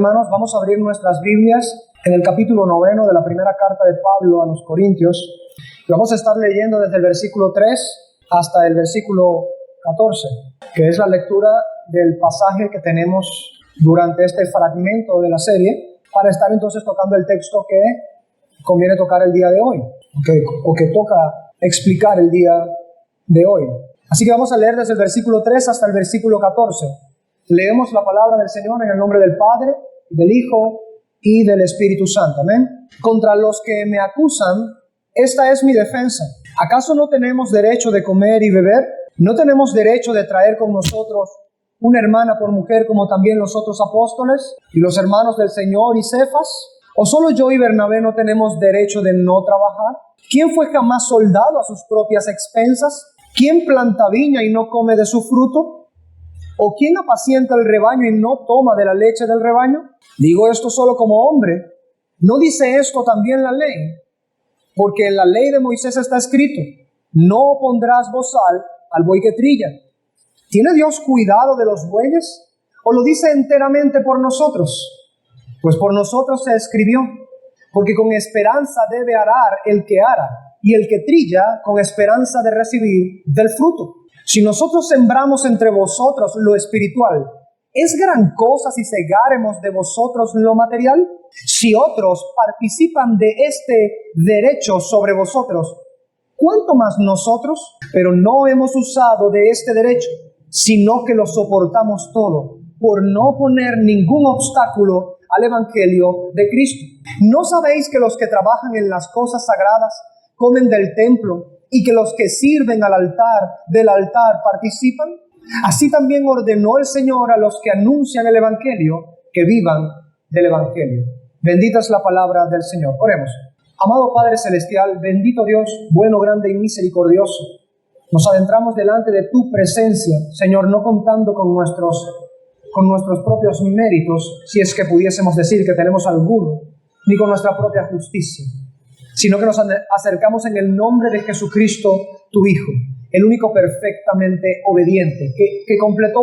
hermanos, vamos a abrir nuestras Biblias en el capítulo 9 de la primera carta de Pablo a los Corintios. Y vamos a estar leyendo desde el versículo 3 hasta el versículo 14, que es la lectura del pasaje que tenemos durante este fragmento de la serie, para estar entonces tocando el texto que conviene tocar el día de hoy, o que toca explicar el día de hoy. Así que vamos a leer desde el versículo 3 hasta el versículo 14. Leemos la palabra del Señor en el nombre del Padre, del Hijo y del Espíritu Santo. Amén. Contra los que me acusan, esta es mi defensa. ¿Acaso no tenemos derecho de comer y beber? ¿No tenemos derecho de traer con nosotros una hermana por mujer como también los otros apóstoles y los hermanos del Señor y Cefas? ¿O solo yo y Bernabé no tenemos derecho de no trabajar? ¿Quién fue jamás soldado a sus propias expensas? ¿Quién planta viña y no come de su fruto? ¿O quién apacienta el rebaño y no toma de la leche del rebaño? Digo esto solo como hombre. ¿No dice esto también la ley? Porque en la ley de Moisés está escrito: no pondrás bozal al buey que trilla. ¿Tiene Dios cuidado de los bueyes? ¿O lo dice enteramente por nosotros? Pues por nosotros se escribió, porque con esperanza debe arar el que ara, y el que trilla con esperanza de recibir del fruto. Si nosotros sembramos entre vosotros lo espiritual, ¿es gran cosa si segáremos de vosotros lo material? Si otros participan de este derecho sobre vosotros, ¿cuánto más nosotros? Pero no hemos usado de este derecho, sino que lo soportamos todo, por no poner ningún obstáculo al Evangelio de Cristo. ¿No sabéis que los que trabajan en las cosas sagradas comen del templo, y que los que sirven del altar participan? Así también ordenó el Señor a los que anuncian el Evangelio que vivan del Evangelio. Bendita es la palabra del Señor. Oremos. Amado Padre Celestial, bendito Dios, bueno, grande y misericordioso, nos adentramos delante de tu presencia, Señor, no contando con nuestros propios méritos, si es que pudiésemos decir que tenemos alguno, ni con nuestra propia justicia, sino que nos acercamos en el nombre de Jesucristo, tu Hijo, el único perfectamente obediente, que completó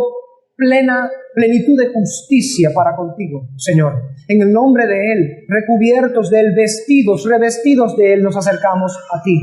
plenitud de justicia para contigo, Señor. En el nombre de Él, recubiertos de Él, revestidos de Él, nos acercamos a ti,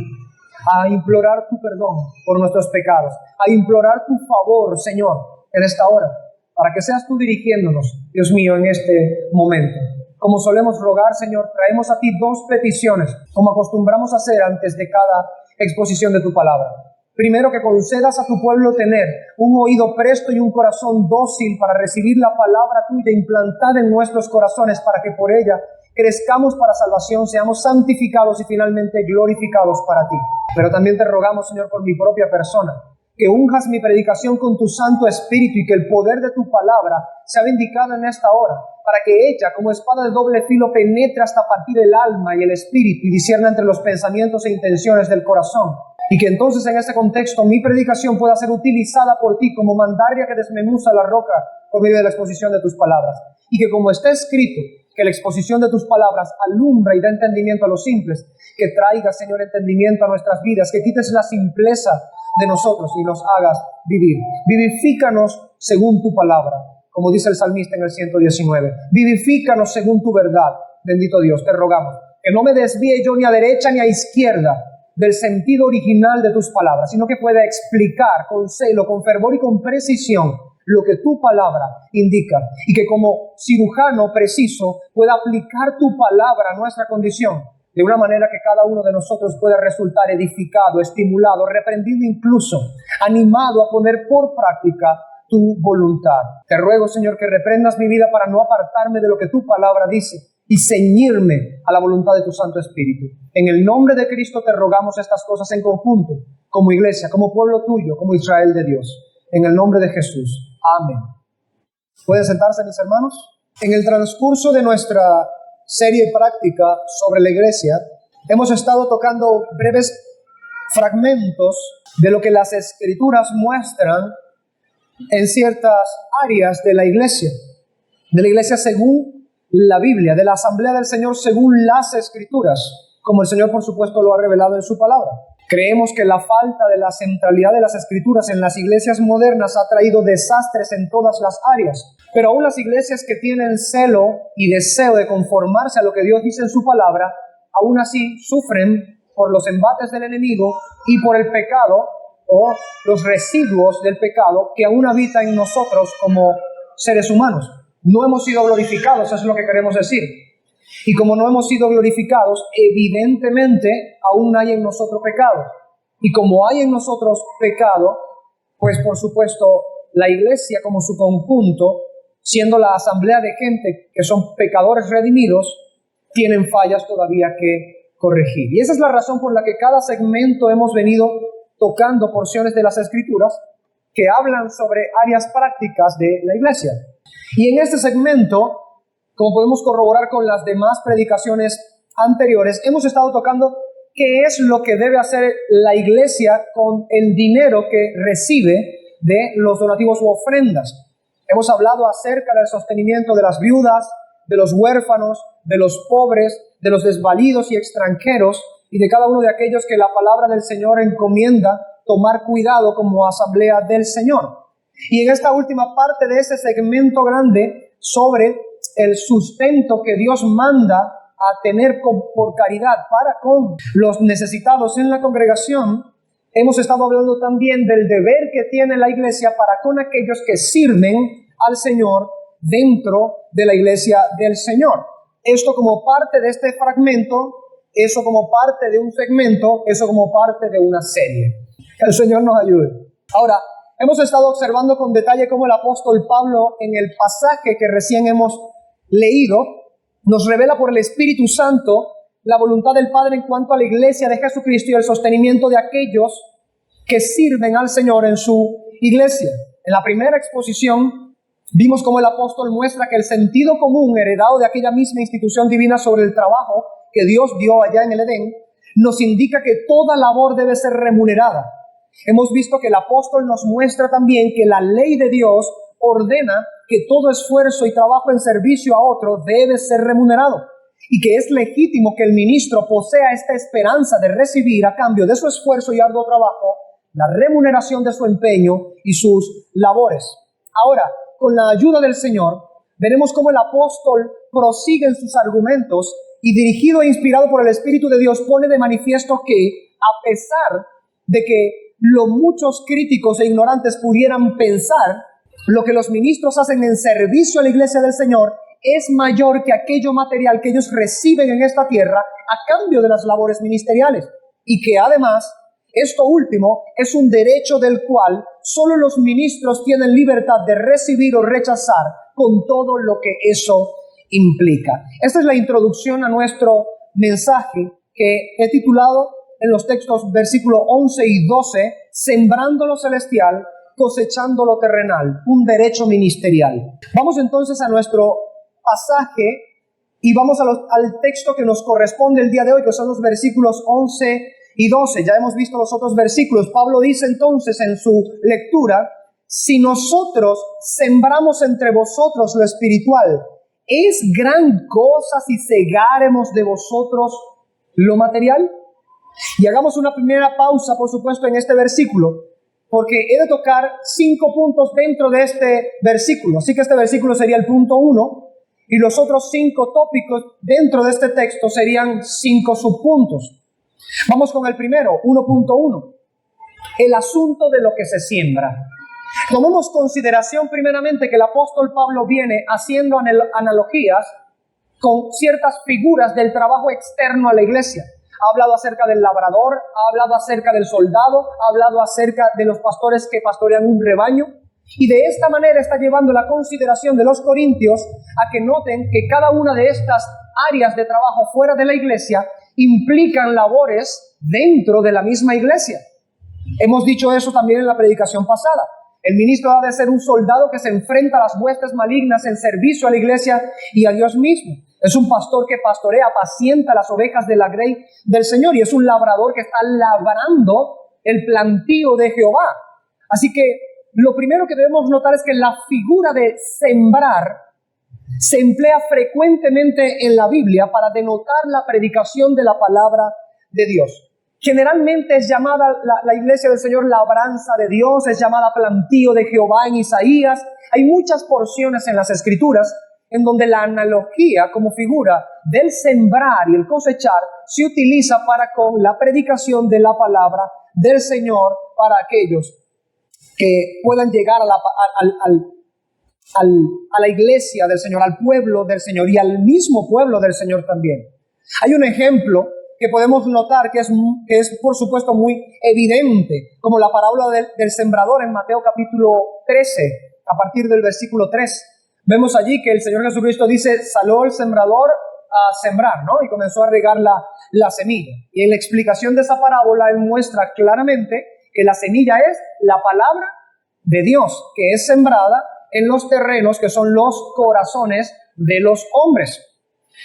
a implorar tu perdón por nuestros pecados, a implorar tu favor, Señor, en esta hora, para que seas tú dirigiéndonos, Dios mío, en este momento. Como solemos rogar, Señor, traemos a ti dos peticiones, como acostumbramos a hacer antes de cada exposición de tu palabra. Primero, que concedas a tu pueblo tener un oído presto y un corazón dócil para recibir la palabra tuya implantada en nuestros corazones, para que por ella crezcamos para salvación, seamos santificados y finalmente glorificados para ti. Pero también te rogamos, Señor, por mi propia persona, que unjas mi predicación con tu Santo Espíritu y que el poder de tu palabra sea vindicado en esta hora, para que ella, como espada de doble filo, penetre hasta partir el alma y el espíritu y discierna entre los pensamientos e intenciones del corazón. Y que entonces en este contexto mi predicación pueda ser utilizada por ti como mandarria que desmenuza la roca por medio de la exposición de tus palabras. Y que, como está escrito, que la exposición de tus palabras alumbra y da entendimiento a los simples, que traiga, Señor, entendimiento a nuestras vidas, que quites la simpleza de nosotros y nos hagas vivir. Vivifícanos según tu palabra, como dice el salmista en el 119. Vivifícanos según tu verdad, bendito Dios, te rogamos, que no me desvíe yo ni a derecha ni a izquierda del sentido original de tus palabras, sino que pueda explicar con celo, con fervor y con precisión lo que tu palabra indica, y que como cirujano preciso pueda aplicar tu palabra a nuestra condición, de una manera que cada uno de nosotros pueda resultar edificado, estimulado, reprendido, incluso animado a poner por práctica tu voluntad. Te ruego, Señor, que reprendas mi vida para no apartarme de lo que tu palabra dice y ceñirme a la voluntad de tu Santo Espíritu. En el nombre de Cristo te rogamos estas cosas en conjunto, como iglesia, como pueblo tuyo, como Israel de Dios. En el nombre de Jesús. Amén. ¿Pueden sentarse, mis hermanos? En el transcurso de nuestra serie práctica sobre la iglesia, hemos estado tocando breves fragmentos de lo que las Escrituras muestran en ciertas áreas de la iglesia según la Biblia, de la Asamblea del Señor según las Escrituras. como el Señor por supuesto lo ha revelado en su palabra. Creemos que la falta de la centralidad de las Escrituras en las iglesias modernas ha traído desastres en todas las áreas. Pero aún las iglesias que tienen celo y deseo de conformarse a lo que Dios dice en su palabra, aún así sufren por los embates del enemigo y por el pecado o los residuos del pecado que aún habita en nosotros como seres humanos. No hemos sido glorificados, eso es lo que queremos decir. Y como no hemos sido glorificados, evidentemente aún hay en nosotros pecado. Y como hay en nosotros pecado, pues por supuesto la iglesia como su conjunto, siendo la asamblea de gente que son pecadores redimidos, tienen fallas todavía que corregir. Y esa es la razón por la que cada segmento hemos venido tocando porciones de las Escrituras que hablan sobre áreas prácticas de la iglesia. Y en este segmento, como podemos corroborar con las demás predicaciones anteriores, hemos estado tocando qué es lo que debe hacer la iglesia con el dinero que recibe de los donativos u ofrendas. Hemos hablado acerca del sostenimiento de las viudas, de los huérfanos, de los pobres, de los desvalidos y extranjeros, y de cada uno de aquellos que la palabra del Señor encomienda tomar cuidado como asamblea del Señor. Y en esta última parte de ese segmento grande sobre el sustento que Dios manda a tener por caridad para con los necesitados en la congregación, hemos estado hablando también del deber que tiene la iglesia para con aquellos que sirven al Señor dentro de la iglesia del Señor. Esto como parte de este fragmento, eso como parte de un segmento, eso como parte de una serie. Que el Señor nos ayude. Ahora, hemos estado observando con detalle cómo el apóstol Pablo, en el pasaje que recién hemos leído, nos revela por el Espíritu Santo la voluntad del Padre en cuanto a la iglesia de Jesucristo y el sostenimiento de aquellos que sirven al Señor en su iglesia. En la primera exposición vimos cómo el apóstol muestra que el sentido común heredado de aquella misma institución divina sobre el trabajo que Dios dio allá en el Edén nos indica que toda labor debe ser remunerada. Hemos visto que el apóstol nos muestra también que la ley de Dios ordena que todo esfuerzo y trabajo en servicio a otro debe ser remunerado y que es legítimo que el ministro posea esta esperanza de recibir a cambio de su esfuerzo y arduo trabajo la remuneración de su empeño y sus labores. Ahora, con la ayuda del Señor, veremos cómo el apóstol prosigue en sus argumentos y dirigido e inspirado por el Espíritu de Dios pone de manifiesto que, a pesar de que lo muchos críticos e ignorantes pudieran pensar, lo que los ministros hacen en servicio a la iglesia del Señor es mayor que aquello material que ellos reciben en esta tierra a cambio de las labores ministeriales. Y que además, esto último es un derecho del cual solo los ministros tienen libertad de recibir o rechazar con todo lo que eso implica. Esta es la introducción a nuestro mensaje que he titulado en los textos versículos 11 y 12, sembrando lo celestial, cosechando lo terrenal, un derecho ministerial. Vamos entonces a nuestro pasaje y vamos al texto que nos corresponde el día de hoy, que son los versículos 11 y 12. Ya hemos visto los otros versículos. Pablo dice entonces en su lectura: si nosotros sembramos entre vosotros lo espiritual, ¿es gran cosa si segáremos de vosotros lo material? Y hagamos una primera pausa, por supuesto, en este versículo, porque he de tocar 5 puntos dentro de este versículo. Así que este versículo sería el punto 1, y los otros 5 tópicos dentro de este texto serían 5 subpuntos. Vamos con el primero, 1.1. El asunto de lo que se siembra. Tomemos consideración primeramente que el apóstol Pablo viene haciendo analogías con ciertas figuras del trabajo externo a la iglesia. Ha hablado acerca del labrador, ha hablado acerca del soldado, ha hablado acerca de los pastores que pastorean un rebaño. Y de esta manera está llevando la consideración de los corintios a que noten que cada una de estas áreas de trabajo fuera de la iglesia implican labores dentro de la misma iglesia. Hemos dicho eso también en la predicación pasada. El ministro ha de ser un soldado que se enfrenta a las huestes malignas en servicio a la iglesia y a Dios mismo. Es un pastor que pastorea, apacienta las ovejas de la grey del Señor, y es un labrador que está labrando el plantío de Jehová. Así que lo primero que debemos notar es que la figura de sembrar se emplea frecuentemente en la Biblia para denotar la predicación de la palabra de Dios. Generalmente es llamada la iglesia del Señor labranza de Dios, es llamada plantío de Jehová en Isaías. Hay muchas porciones en las Escrituras en donde la analogía como figura del sembrar y el cosechar se utiliza para con la predicación de la palabra del Señor para aquellos que puedan llegar a la iglesia del Señor, al pueblo del Señor y al mismo pueblo del Señor también. Hay un ejemplo que podemos notar que es por supuesto muy evidente, como la parábola del sembrador en Mateo capítulo 13, a partir del versículo 3. Vemos allí que el Señor Jesucristo dice, salió el sembrador a sembrar, ¿no? Y comenzó a regar la semilla. Y en la explicación de esa parábola, Él muestra claramente que la semilla es la palabra de Dios, que es sembrada en los terrenos que son los corazones de los hombres.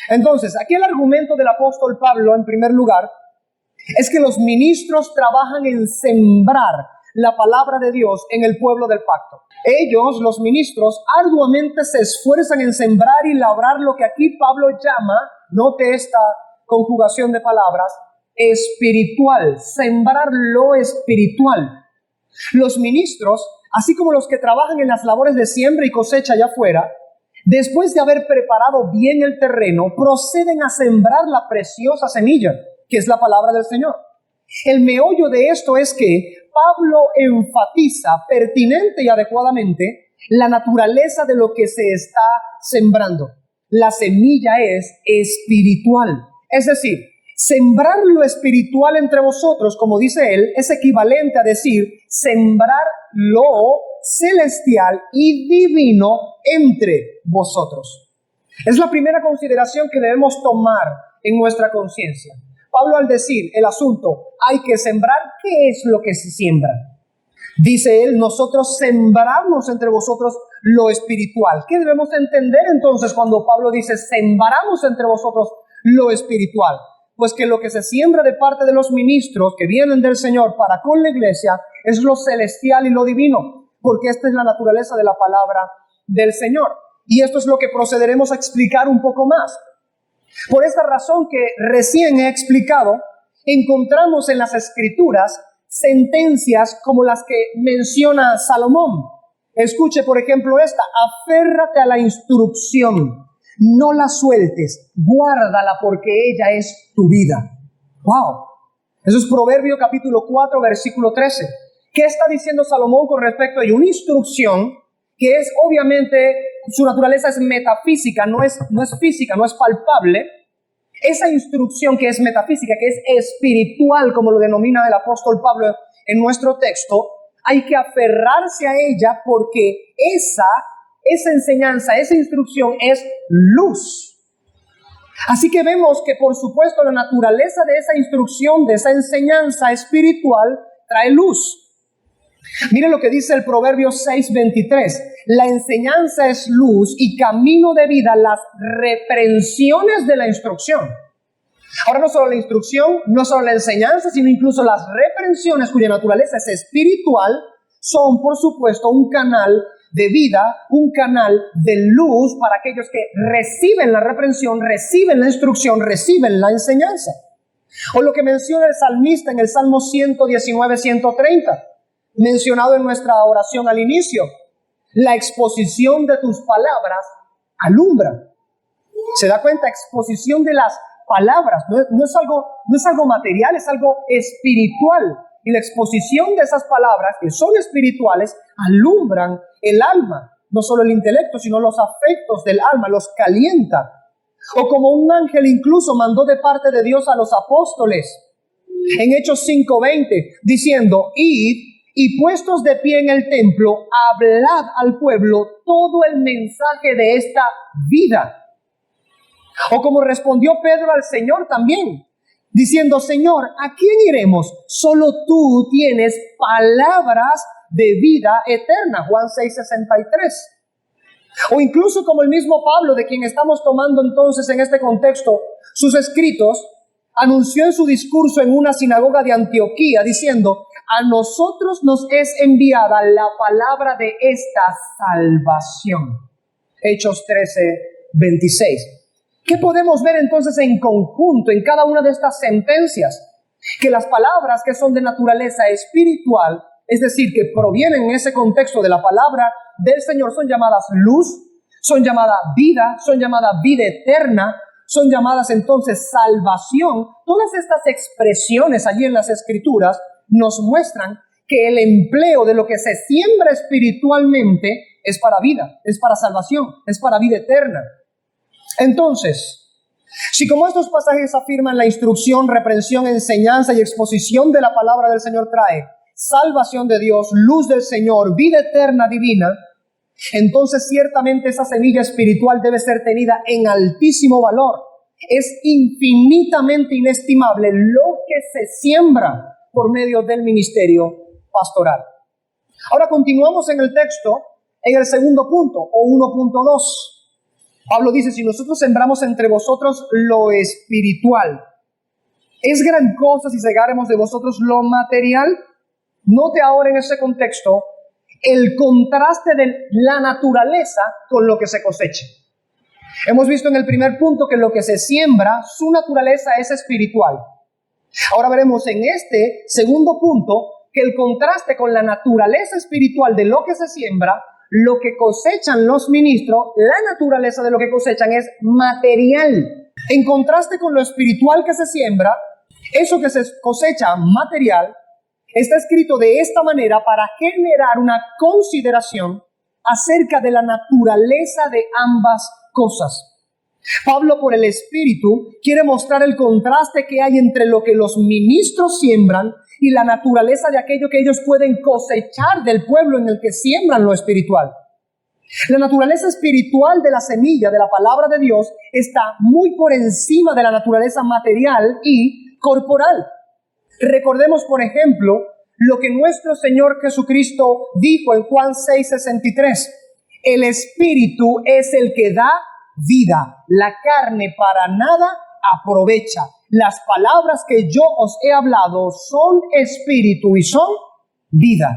Entonces, aquí el argumento del apóstol Pablo, en primer lugar, es que los ministros trabajan en sembrar la palabra de Dios en el pueblo del pacto. Ellos, los ministros, arduamente se esfuerzan en sembrar y labrar lo que aquí Pablo llama, note esta conjugación de palabras, espiritual, sembrar lo espiritual. Los ministros, así como los que trabajan en las labores de siembra y cosecha allá afuera, después de haber preparado bien el terreno, proceden a sembrar la preciosa semilla, que es la palabra del Señor. El meollo de esto es que Pablo enfatiza pertinente y adecuadamente la naturaleza de lo que se está sembrando. La semilla es espiritual. Es decir, sembrar lo espiritual entre vosotros, como dice él, es equivalente a decir sembrar lo celestial y divino entre vosotros. Es la primera consideración que debemos tomar en nuestra conciencia. Pablo, al decir el asunto, hay que sembrar, ¿qué es lo que se siembra? Dice él, nosotros sembramos entre vosotros lo espiritual. ¿Qué debemos entender entonces cuando Pablo dice sembramos entre vosotros lo espiritual? Pues que lo que se siembra de parte de los ministros que vienen del Señor para con la iglesia es lo celestial y lo divino, porque esta es la naturaleza de la palabra del Señor. Y esto es lo que procederemos a explicar un poco más. Por esta razón que recién he explicado, encontramos en las Escrituras sentencias como las que menciona Salomón. Escuche, por ejemplo, esta: aférrate a la instrucción, no la sueltes, guárdala porque ella es tu vida. ¡Wow! Eso es Proverbio capítulo 4, versículo 13. ¿Qué está diciendo Salomón con respecto a una instrucción que es obviamente, su naturaleza es metafísica, no es física, no es palpable? Esa instrucción que es metafísica, que es espiritual, como lo denomina el apóstol Pablo en nuestro texto, hay que aferrarse a ella porque esa enseñanza, esa instrucción es luz. Así que vemos que, por supuesto, la naturaleza de esa instrucción, de esa enseñanza espiritual, trae luz. Miren lo que dice el Proverbio 6:23. La enseñanza es luz y camino de vida, las reprensiones de la instrucción. Ahora, no solo la instrucción, no solo la enseñanza, sino incluso las reprensiones, cuya naturaleza es espiritual, son, por supuesto, un canal de vida, un canal de luz para aquellos que reciben la reprensión, reciben la instrucción, reciben la enseñanza. O lo que menciona el salmista en el Salmo 119-130. Mencionado en nuestra oración al inicio, la exposición de tus palabras alumbra. ¿Se da cuenta? Exposición de las palabras, no es algo material, es algo espiritual. Y la exposición de esas palabras, que son espirituales, alumbran el alma, no solo el intelecto, sino los afectos del alma, los calienta. O como un ángel incluso mandó de parte de Dios a los apóstoles en Hechos 5:20, diciendo: id y puestos de pie en el templo, hablad al pueblo todo el mensaje de esta vida. O como respondió Pedro al Señor también, diciendo: Señor, ¿a quién iremos? Solo tú tienes palabras de vida eterna. Juan 6:63. O incluso como el mismo Pablo, de quien estamos tomando entonces en este contexto sus escritos, anunció en su discurso en una sinagoga de Antioquía, diciendo: a nosotros nos es enviada la palabra de esta salvación. Hechos 26. ¿Qué podemos ver entonces en conjunto en cada una de estas sentencias? Que las palabras que son de naturaleza espiritual, es decir, que provienen en ese contexto de la palabra del Señor, son llamadas luz, son llamadas vida, son llamadas vida eterna, son llamadas entonces salvación. Todas estas expresiones allí en las Escrituras nos muestran que el empleo de lo que se siembra espiritualmente es para vida, es para salvación, es para vida eterna. Entonces, si como estos pasajes afirman la instrucción, reprensión, enseñanza y exposición de la palabra del Señor trae salvación de Dios, luz del Señor, vida eterna divina, entonces ciertamente esa semilla espiritual debe ser tenida en altísimo valor. Es infinitamente inestimable lo que se siembra por medio del ministerio pastoral. Ahora continuamos en el texto, en el segundo punto, o 1.2. Pablo dice, si nosotros sembramos entre vosotros lo espiritual, ¿es gran cosa si segáremos de vosotros lo material? Note ahora en ese contexto el contraste de la naturaleza con lo que se cosecha. Hemos visto en el primer punto que lo que se siembra, su naturaleza es espiritual. Ahora veremos en este segundo punto que el contraste con la naturaleza espiritual de lo que se siembra, lo que cosechan los ministros, la naturaleza de lo que cosechan es material. En contraste con lo espiritual que se siembra, eso que se cosecha material, está escrito de esta manera para generar una consideración acerca de la naturaleza de ambas cosas. Pablo, por el Espíritu, quiere mostrar el contraste que hay entre lo que los ministros siembran y la naturaleza de aquello que ellos pueden cosechar del pueblo en el que siembran lo espiritual. La naturaleza espiritual de la semilla, de la palabra de Dios, está muy por encima de la naturaleza material y corporal. Recordemos, por ejemplo, lo que nuestro Señor Jesucristo dijo en Juan 6:63. El Espíritu es el que da vida. La carne para nada aprovecha. Las palabras que yo os he hablado son espíritu y son vida.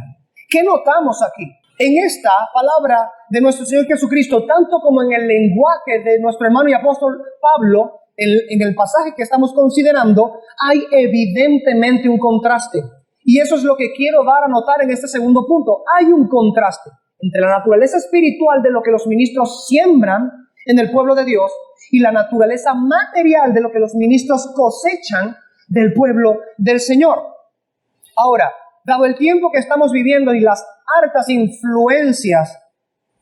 ¿Qué notamos aquí? En esta palabra de nuestro Señor Jesucristo, tanto como en el lenguaje de nuestro hermano y apóstol Pablo, en el pasaje que estamos considerando, hay evidentemente un contraste. Y eso es lo que quiero dar a notar en este segundo punto. Hay un contraste entre la naturaleza espiritual de lo que los ministros siembran en el pueblo de Dios y la naturaleza material de lo que los ministros cosechan del pueblo del Señor. Ahora, dado el tiempo que estamos viviendo y las hartas influencias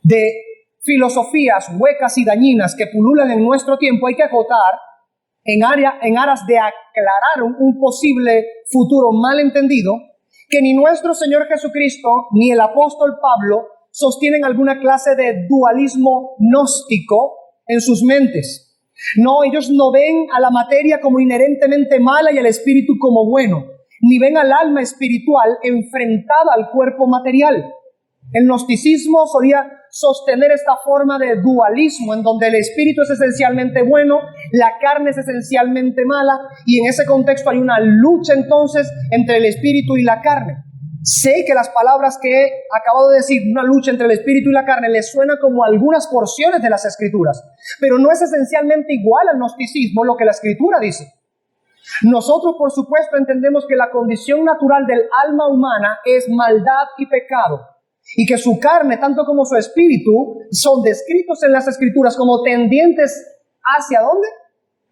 de filosofías huecas y dañinas que pululan en nuestro tiempo, hay que acotar en aras de aclarar un posible futuro malentendido, que ni nuestro Señor Jesucristo ni el apóstol Pablo sostienen alguna clase de dualismo gnóstico en sus mentes. No, ellos no ven a la materia como inherentemente mala y al espíritu como bueno, ni ven al alma espiritual enfrentada al cuerpo material. El gnosticismo solía sostener esta forma de dualismo en donde el espíritu es esencialmente bueno, la carne es esencialmente mala, y en ese contexto hay una lucha entonces entre el espíritu y la carne. Sé que las palabras que he acabado de decir, una lucha entre el espíritu y la carne, les suena como algunas porciones de las Escrituras, pero no es esencialmente igual al gnosticismo lo que la Escritura dice. Nosotros, por supuesto, entendemos que la condición natural del alma humana es maldad y pecado, y que su carne, tanto como su espíritu, son descritos en las Escrituras como tendientes ¿hacia dónde?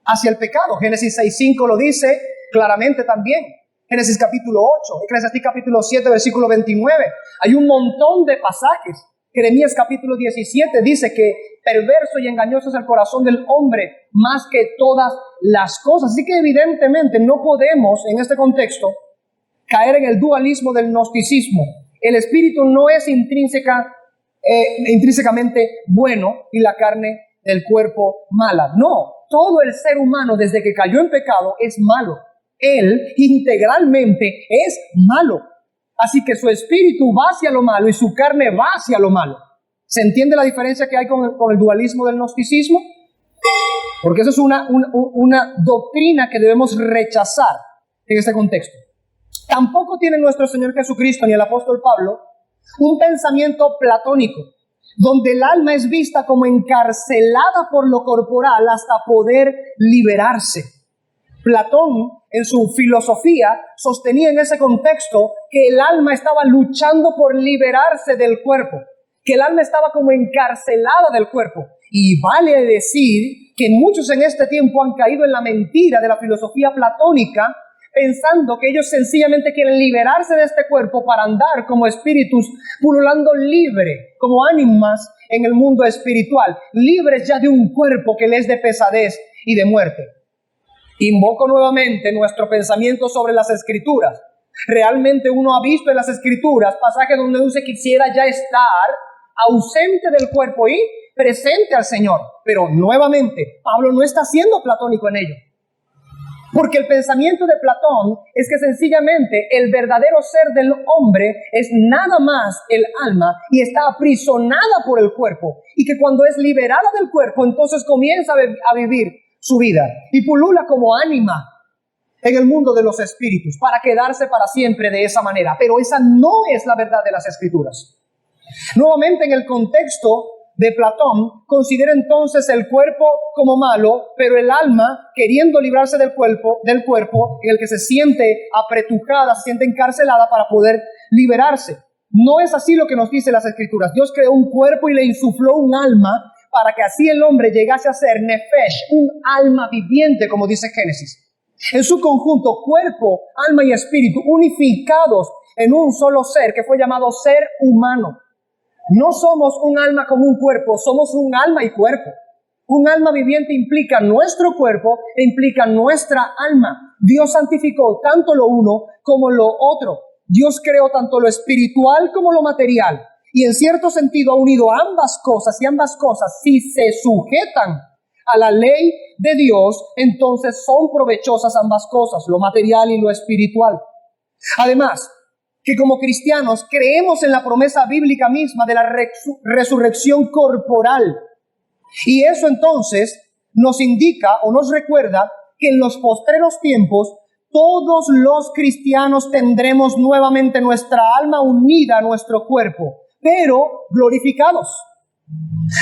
Hacia el pecado. Génesis 6:5 lo dice claramente también. Génesis capítulo 8, Eclesiastés capítulo 7, versículo 29. Hay un montón de pasajes. Jeremías capítulo 17 dice que perverso y engañoso es el corazón del hombre más que todas las cosas. Así que evidentemente no podemos en este contexto caer en el dualismo del gnosticismo. El espíritu no es intrínsecamente bueno y la carne del cuerpo mala. No, todo el ser humano desde que cayó en pecado es malo. Él integralmente es malo. Así que su espíritu va hacia lo malo y su carne va hacia lo malo. ¿Se entiende la diferencia que hay con el dualismo del gnosticismo? Porque eso es una doctrina que debemos rechazar en este contexto. Tampoco tiene nuestro Señor Jesucristo ni el apóstol Pablo un pensamiento platónico. donde el alma es vista como encarcelada por lo corporal hasta poder liberarse. Platón, en su filosofía, sostenía en ese contexto que el alma estaba luchando por liberarse del cuerpo, que el alma estaba como encarcelada del cuerpo. Y vale decir que muchos en este tiempo han caído en la mentira de la filosofía platónica, pensando que ellos sencillamente quieren liberarse de este cuerpo para andar como espíritus pululando libre, como ánimas en el mundo espiritual, libres ya de un cuerpo que les dé pesadez y de muerte. Invoco nuevamente nuestro pensamiento sobre las Escrituras. Realmente uno ha visto en las Escrituras pasajes donde uno se quisiera ya estar ausente del cuerpo y presente al Señor. Pero nuevamente, Pablo no está siendo platónico en ello. Porque el pensamiento de Platón es que sencillamente el verdadero ser del hombre es nada más el alma y está aprisionada por el cuerpo. Y que cuando es liberada del cuerpo, entonces comienza a vivir su vida y pulula como ánima en el mundo de los espíritus para quedarse para siempre de esa manera. Pero esa no es la verdad de las Escrituras. Nuevamente, en el contexto de Platón, considera entonces el cuerpo como malo, pero el alma queriendo librarse del cuerpo en el que se siente apretujada, se siente encarcelada para poder liberarse. No es así lo que nos dice las Escrituras. Dios creó un cuerpo y le insufló un alma para que así el hombre llegase a ser nefesh, un alma viviente, como dice Génesis. En su conjunto, cuerpo, alma y espíritu, unificados en un solo ser que fue llamado ser humano. No somos un alma con un cuerpo, somos un alma y cuerpo. Un alma viviente implica nuestro cuerpo e implica nuestra alma. Dios santificó tanto lo uno como lo otro. Dios creó tanto lo espiritual como lo material. Y en cierto sentido ha unido ambas cosas, y ambas cosas, si se sujetan a la ley de Dios, entonces son provechosas ambas cosas, lo material y lo espiritual. Además, que como cristianos creemos en la promesa bíblica misma de la resurrección corporal. Y eso entonces nos indica o nos recuerda que en los postreros tiempos todos los cristianos tendremos nuevamente nuestra alma unida a nuestro cuerpo, pero glorificados.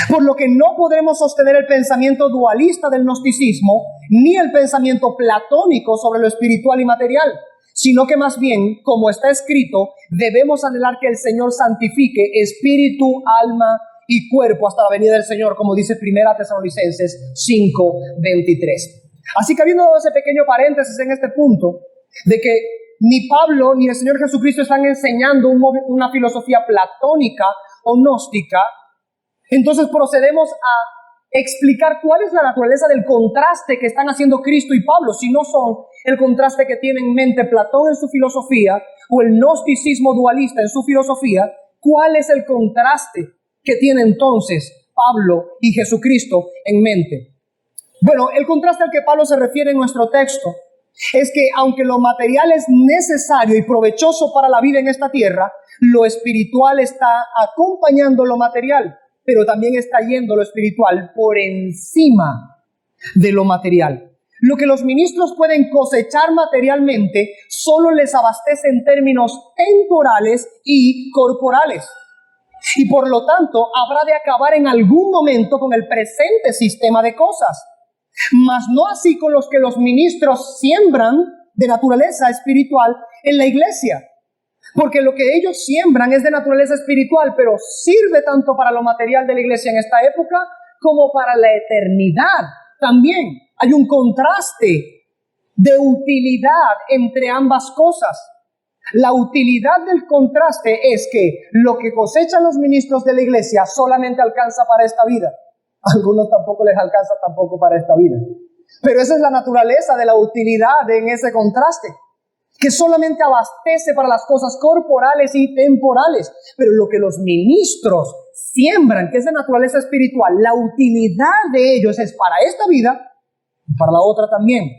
Por lo que no podremos sostener el pensamiento dualista del gnosticismo, ni el pensamiento platónico sobre lo espiritual y material, sino que más bien, como está escrito, debemos anhelar que el Señor santifique espíritu, alma y cuerpo hasta la venida del Señor, como dice 1 Tesalonicenses 5:23. Así que habiendo dado ese pequeño paréntesis en este punto, de que ni Pablo ni el Señor Jesucristo están enseñando una filosofía platónica o gnóstica, entonces procedemos a explicar cuál es la naturaleza del contraste que están haciendo Cristo y Pablo, si no son el contraste que tiene en mente Platón en su filosofía o el gnosticismo dualista en su filosofía. ¿Cuál es el contraste que tiene entonces Pablo y Jesucristo en mente? Bueno, el contraste al que Pablo se refiere en nuestro texto es que aunque lo material es necesario y provechoso para la vida en esta tierra, lo espiritual está acompañando lo material, pero también está yendo lo espiritual por encima de lo material. Lo que los ministros pueden cosechar materialmente solo les abastece en términos temporales y corporales. Y por lo tanto, habrá de acabar en algún momento con el presente sistema de cosas. Mas no así con los que los ministros siembran de naturaleza espiritual en la iglesia. Porque lo que ellos siembran es de naturaleza espiritual, pero sirve tanto para lo material de la iglesia en esta época como para la eternidad. También hay un contraste de utilidad entre ambas cosas. La utilidad del contraste es que lo que cosechan los ministros de la iglesia solamente alcanza para esta vida. A algunos tampoco les alcanza tampoco para esta vida. Pero esa es la naturaleza de la utilidad en ese contraste, que solamente abastece para las cosas corporales y temporales. Pero lo que los ministros siembran, que es de naturaleza espiritual, la utilidad de ellos es para esta vida y para la otra también.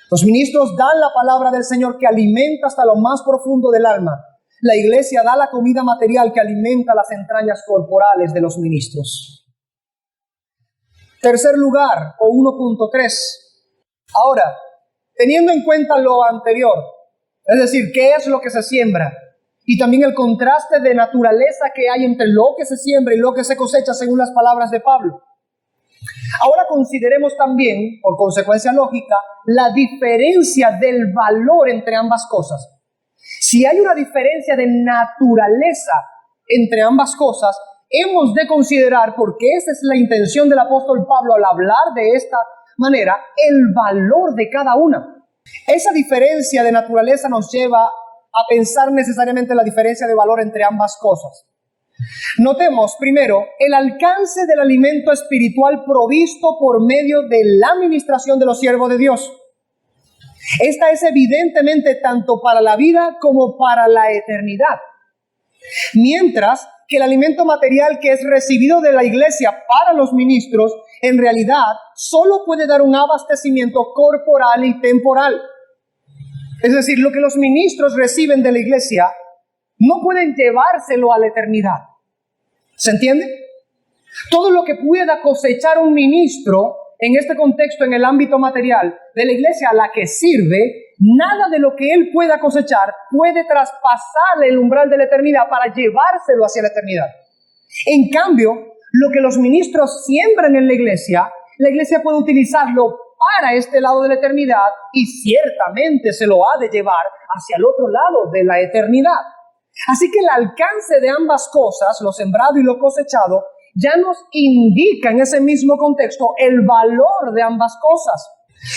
Los ministros dan la palabra del Señor que alimenta hasta lo más profundo del alma. La iglesia da la comida material que alimenta las entrañas corporales de los ministros. Tercer lugar, o 1.3. Ahora, teniendo en cuenta lo anterior, es decir, qué es lo que se siembra y también el contraste de naturaleza que hay entre lo que se siembra y lo que se cosecha según las palabras de Pablo. Ahora consideremos también, por consecuencia lógica, la diferencia del valor entre ambas cosas. Si hay una diferencia de naturaleza entre ambas cosas, hemos de considerar, porque esa es la intención del apóstol Pablo al hablar de esta manera, el valor de cada una. Esa diferencia de naturaleza nos lleva a pensar necesariamente la diferencia de valor entre ambas cosas. Notemos primero el alcance del alimento espiritual provisto por medio de la administración de los siervos de Dios. Esta es evidentemente tanto para la vida como para la eternidad. Mientras que el alimento material que es recibido de la iglesia para los ministros, en realidad solo puede dar un abastecimiento corporal y temporal. Es decir, lo que los ministros reciben de la iglesia no pueden llevárselo a la eternidad. ¿Se entiende? Todo lo que pueda cosechar un ministro en este contexto, en el ámbito material de la iglesia a la que sirve, nada de lo que él pueda cosechar puede traspasar el umbral de la eternidad para llevárselo hacia la eternidad. En cambio, lo que los ministros siembran en la iglesia puede utilizarlo para este lado de la eternidad y ciertamente se lo ha de llevar hacia el otro lado de la eternidad. Así que el alcance de ambas cosas, lo sembrado y lo cosechado, ya nos indica en ese mismo contexto el valor de ambas cosas.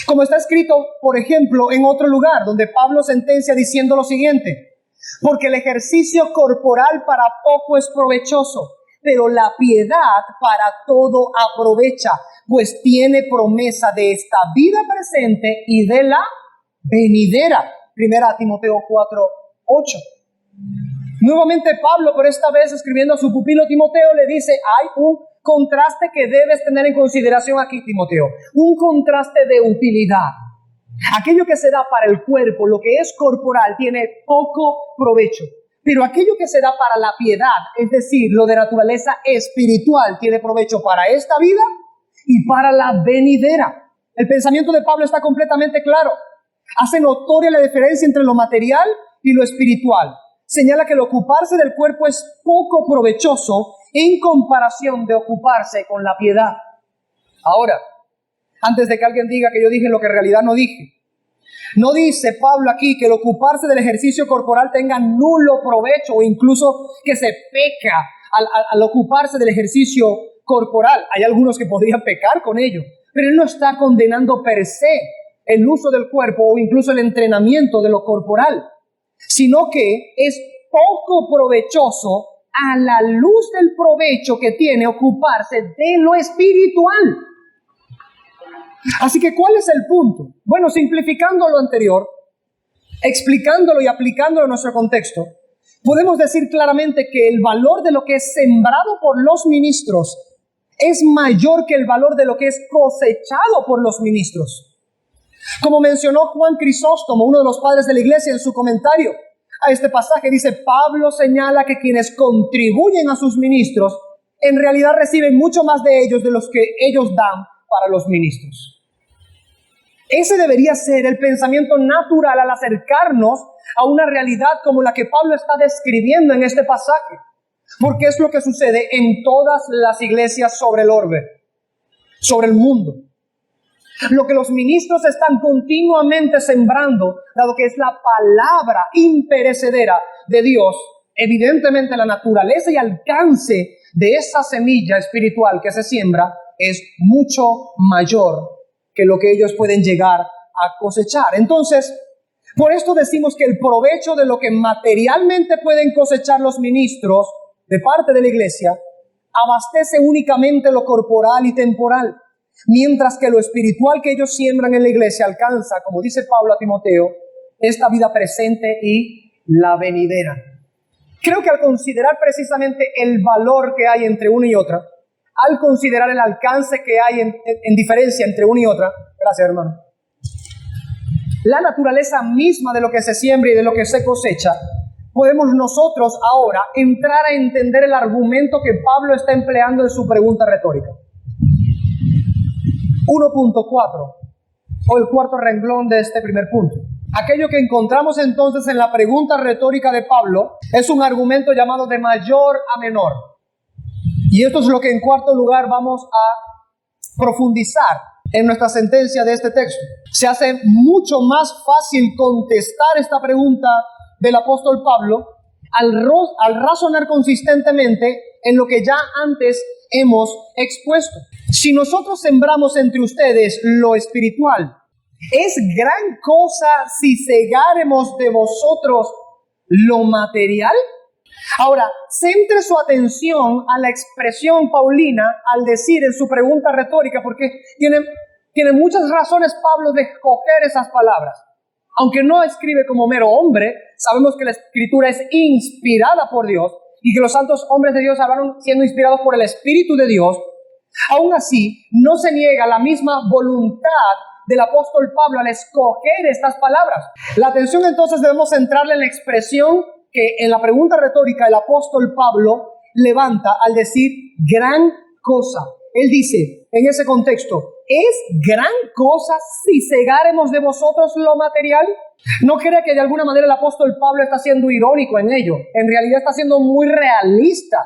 Como está escrito, por ejemplo, en otro lugar, donde Pablo sentencia diciendo lo siguiente: porque el ejercicio corporal para poco es provechoso, pero la piedad para todo aprovecha, pues tiene promesa de esta vida presente y de la venidera. 1 Timoteo 4:8. Nuevamente Pablo, por esta vez escribiendo a su pupilo Timoteo, le dice: hay un contraste que debes tener en consideración aquí, Timoteo. Un contraste de utilidad. Aquello que se da para el cuerpo, lo que es corporal, tiene poco provecho. Pero aquello que se da para la piedad, es decir, lo de naturaleza espiritual, tiene provecho para esta vida y para la venidera. El pensamiento de Pablo está completamente claro. Hace notoria la diferencia entre lo material y lo espiritual. Señala que el ocuparse del cuerpo es poco provechoso en comparación de ocuparse con la piedad. Ahora, antes de que alguien diga que yo dije lo que en realidad no dije, no dice Pablo aquí que el ocuparse del ejercicio corporal tenga nulo provecho o incluso que se peca al ocuparse del ejercicio corporal. Hay algunos que podrían pecar con ello, pero él no está condenando per se el uso del cuerpo o incluso el entrenamiento de lo corporal, sino que es poco provechoso a la luz del provecho que tiene ocuparse de lo espiritual. Así que, ¿cuál es el punto? Bueno, simplificando lo anterior, explicándolo y aplicándolo a nuestro contexto, podemos decir claramente que el valor de lo que es sembrado por los ministros es mayor que el valor de lo que es cosechado por los ministros. Como mencionó Juan Crisóstomo, uno de los padres de la iglesia, en su comentario a este pasaje, dice: Pablo señala que quienes contribuyen a sus ministros en realidad reciben mucho más de ellos de los que ellos dan para los ministros. Ese debería ser el pensamiento natural al acercarnos a una realidad como la que Pablo está describiendo en este pasaje, porque es lo que sucede en todas las iglesias sobre el orbe, sobre el mundo. Lo que los ministros están continuamente sembrando, dado que es la palabra imperecedera de Dios, evidentemente la naturaleza y alcance de esa semilla espiritual que se siembra es mucho mayor que lo que ellos pueden llegar a cosechar. Entonces, por esto decimos que el provecho de lo que materialmente pueden cosechar los ministros de parte de la iglesia abastece únicamente lo corporal y temporal, mientras que lo espiritual que ellos siembran en la iglesia alcanza, como dice Pablo a Timoteo, esta vida presente y la venidera. Creo que al considerar precisamente el valor que hay entre una y otra, al considerar el alcance que hay en diferencia entre una y otra, gracias hermano, la naturaleza misma de lo que se siembra y de lo que se cosecha, podemos nosotros ahora entrar a entender el argumento que Pablo está empleando en su pregunta retórica. 1.4, o el cuarto renglón de este primer punto. Aquello que encontramos entonces en la pregunta retórica de Pablo es un argumento llamado de mayor a menor. Y esto es lo que en cuarto lugar vamos a profundizar en nuestra sentencia de este texto. Se hace mucho más fácil contestar esta pregunta del apóstol Pablo al razonar consistentemente en lo que ya antes hemos expuesto. Si nosotros sembramos entre ustedes lo espiritual, ¿es gran cosa si cegáremos de vosotros lo material? Ahora, centre su atención a la expresión paulina al decir en su pregunta retórica, porque tiene muchas razones Pablo de escoger esas palabras. Aunque no escribe como mero hombre, sabemos que la escritura es inspirada por Dios y que los santos hombres de Dios hablaron siendo inspirados por el Espíritu de Dios. Aún así, no se niega la misma voluntad del apóstol Pablo al escoger estas palabras. La atención entonces debemos centrarla en la expresión que en la pregunta retórica el apóstol Pablo levanta al decir gran cosa. Él dice en ese contexto, ¿es gran cosa si cegáremos de vosotros lo material? No crea que de alguna manera el apóstol Pablo está siendo irónico en ello. En realidad está siendo muy realista.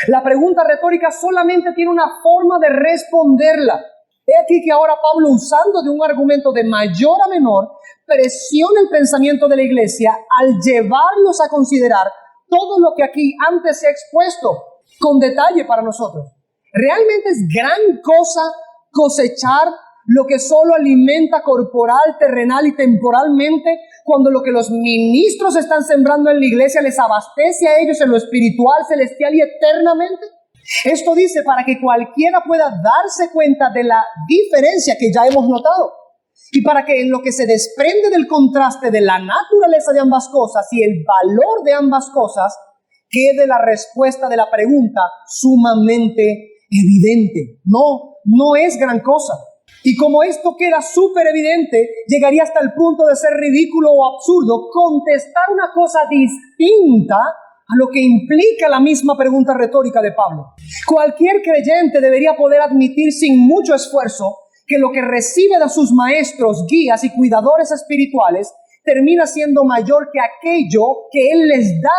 La pregunta retórica solamente tiene una forma de responderla. He aquí que ahora Pablo, usando de un argumento de mayor a menor, presiona el pensamiento de la iglesia al llevarlos a considerar todo lo que aquí antes se ha expuesto con detalle para nosotros. ¿Realmente es gran cosa cosechar lo que solo alimenta corporal, terrenal y temporalmente, cuando lo que los ministros están sembrando en la iglesia les abastece a ellos en lo espiritual, celestial y eternamente? Esto dice para que cualquiera pueda darse cuenta de la diferencia que ya hemos notado y para que en lo que se desprende del contraste de la naturaleza de ambas cosas y el valor de ambas cosas, quede la respuesta de la pregunta sumamente evidente. No es gran cosa. Y como esto queda súper evidente, llegaría hasta el punto de ser ridículo o absurdo contestar una cosa distinta a lo que implica la misma pregunta retórica de Pablo. Cualquier creyente debería poder admitir sin mucho esfuerzo que lo que recibe de sus maestros, guías y cuidadores espirituales termina siendo mayor que aquello que Él les da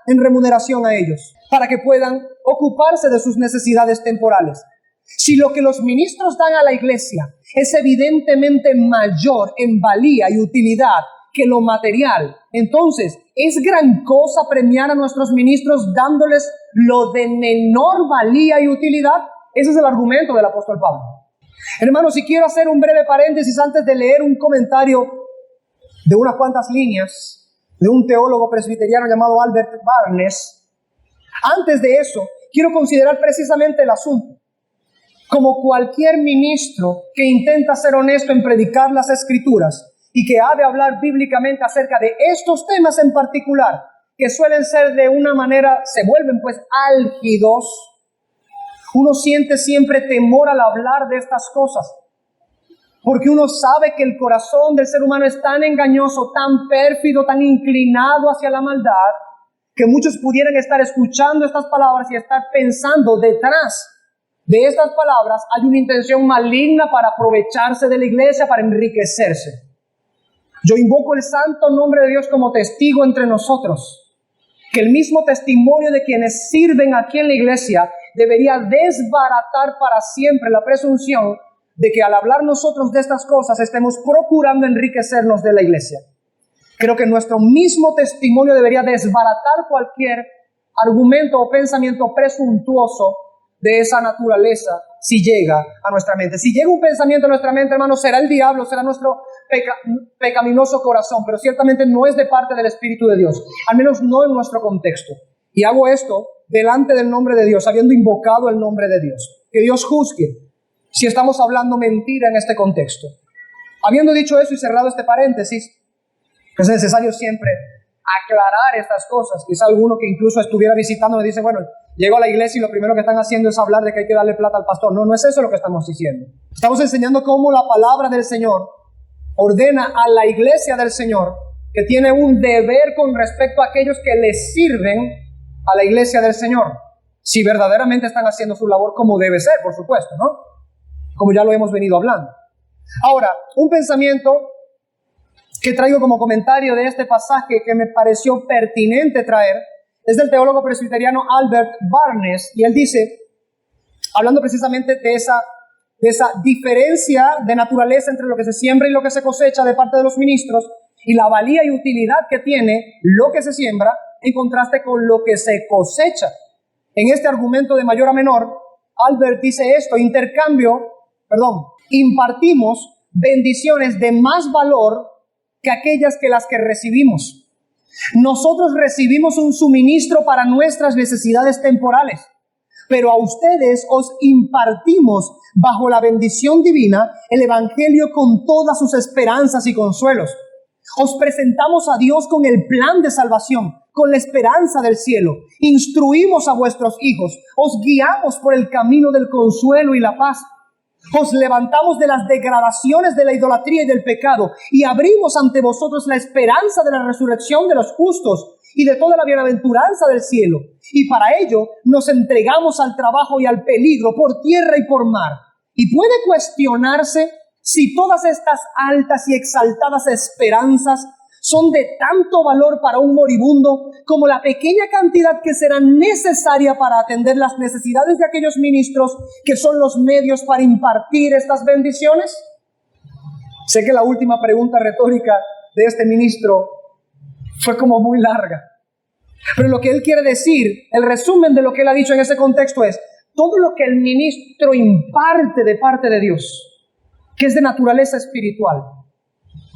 en remuneración a ellos, para que puedan ocuparse de sus necesidades temporales. Si lo que los ministros dan a la iglesia es evidentemente mayor en valía y utilidad que lo material, entonces, ¿es gran cosa premiar a nuestros ministros dándoles lo de menor valía y utilidad? Ese es el argumento del apóstol Pablo. Hermanos, si quiero hacer un breve paréntesis antes de leer un comentario de unas cuantas líneas de un teólogo presbiteriano llamado Albert Barnes. Antes de eso, quiero considerar precisamente el asunto. Como cualquier ministro que intenta ser honesto en predicar las Escrituras y que ha de hablar bíblicamente acerca de estos temas en particular, que suelen ser de una manera, se vuelven pues álgidos, uno siente siempre temor al hablar de estas cosas, porque uno sabe que el corazón del ser humano es tan engañoso, tan pérfido, tan inclinado hacia la maldad, que muchos pudieran estar escuchando estas palabras y estar pensando detrás de estas palabras hay una intención maligna para aprovecharse de la iglesia, para enriquecerse. Yo invoco el santo nombre de Dios como testigo entre nosotros, que el mismo testimonio de quienes sirven aquí en la iglesia debería desbaratar para siempre la presunción de que al hablar nosotros de estas cosas estemos procurando enriquecernos de la iglesia. Creo que nuestro mismo testimonio debería desbaratar cualquier argumento o pensamiento presuntuoso de esa naturaleza si llega a nuestra mente. Si llega un pensamiento a nuestra mente, hermanos, será el diablo, será nuestro pecaminoso corazón, pero ciertamente no es de parte del Espíritu de Dios, al menos no en nuestro contexto. Y hago esto delante del nombre de Dios, habiendo invocado el nombre de Dios. Que Dios juzgue si estamos hablando mentira en este contexto. Habiendo dicho eso y cerrado este paréntesis, es necesario siempre aclarar estas cosas. Quizá alguno que incluso estuviera visitando me dice, bueno, llego a la iglesia y lo primero que están haciendo es hablar de que hay que darle plata al pastor. No es eso lo que estamos diciendo. Estamos enseñando cómo la palabra del Señor ordena a la iglesia del Señor que tiene un deber con respecto a aquellos que les sirven a la iglesia del Señor. Si verdaderamente están haciendo su labor como debe ser, por supuesto, ¿no? Como ya lo hemos venido hablando. Ahora, un pensamiento que traigo como comentario de este pasaje que me pareció pertinente traer es del teólogo presbiteriano Albert Barnes, y él dice, hablando precisamente de esa diferencia de naturaleza entre lo que se siembra y lo que se cosecha de parte de los ministros, y la valía y utilidad que tiene lo que se siembra en contraste con lo que se cosecha. En este argumento de mayor a menor, Albert dice esto: impartimos bendiciones de más valor que aquellas que las que recibimos. Nosotros recibimos un suministro para nuestras necesidades temporales, pero a ustedes os impartimos bajo la bendición divina el evangelio con todas sus esperanzas y consuelos. Os presentamos a Dios con el plan de salvación, con la esperanza del cielo. Instruimos a vuestros hijos, os guiamos por el camino del consuelo y la paz. Os levantamos de las degradaciones de la idolatría y del pecado y abrimos ante vosotros la esperanza de la resurrección de los justos y de toda la bienaventuranza del cielo. Y para ello nos entregamos al trabajo y al peligro por tierra y por mar. Y puede cuestionarse si todas estas altas y exaltadas esperanzas son de tanto valor para un moribundo como la pequeña cantidad que será necesaria para atender las necesidades de aquellos ministros que son los medios para impartir estas bendiciones. Sé que la última pregunta retórica de este ministro fue como muy larga, pero lo que él quiere decir, el resumen de lo que él ha dicho en ese contexto es: todo lo que el ministro imparte de parte de Dios, que es de naturaleza espiritual,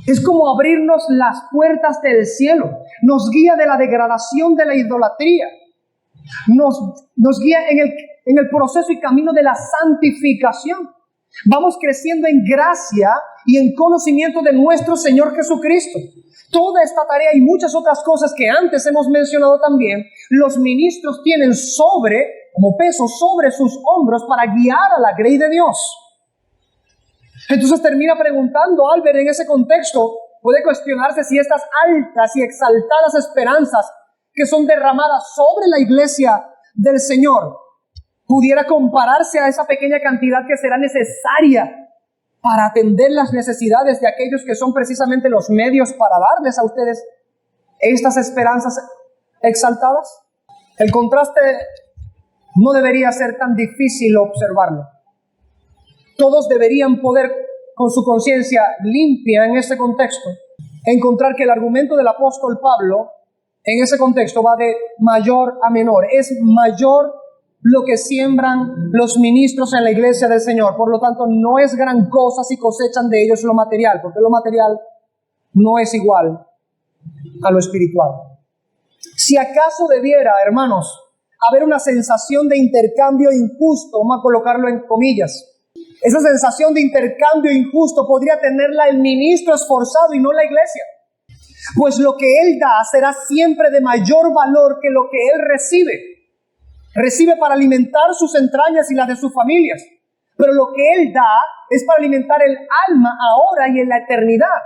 es como abrirnos las puertas del cielo. Nos guía de la degradación de la idolatría. Nos guía en el proceso y camino de la santificación. Vamos creciendo en gracia y en conocimiento de nuestro Señor Jesucristo. Toda esta tarea y muchas otras cosas que antes hemos mencionado también, los ministros tienen como peso sobre sus hombros para guiar a la grey de Dios. Entonces termina preguntando Albert en ese contexto, puede cuestionarse si estas altas y exaltadas esperanzas que son derramadas sobre la iglesia del Señor pudiera compararse a esa pequeña cantidad que será necesaria para atender las necesidades de aquellos que son precisamente los medios para darles a ustedes estas esperanzas exaltadas. El contraste no debería ser tan difícil observarlo. Todos deberían poder, con su conciencia limpia en ese contexto, encontrar que el argumento del apóstol Pablo en ese contexto va de mayor a menor. Es mayor lo que siembran los ministros en la iglesia del Señor. Por lo tanto, no es gran cosa si cosechan de ellos lo material, porque lo material no es igual a lo espiritual. Si acaso debiera, hermanos, haber una sensación de intercambio injusto, vamos a colocarlo en comillas, esa sensación de intercambio injusto podría tenerla el ministro esforzado y no la iglesia. Pues lo que él da será siempre de mayor valor que lo que él recibe. Recibe para alimentar sus entrañas y las de sus familias. Pero lo que él da es para alimentar el alma ahora y en la eternidad.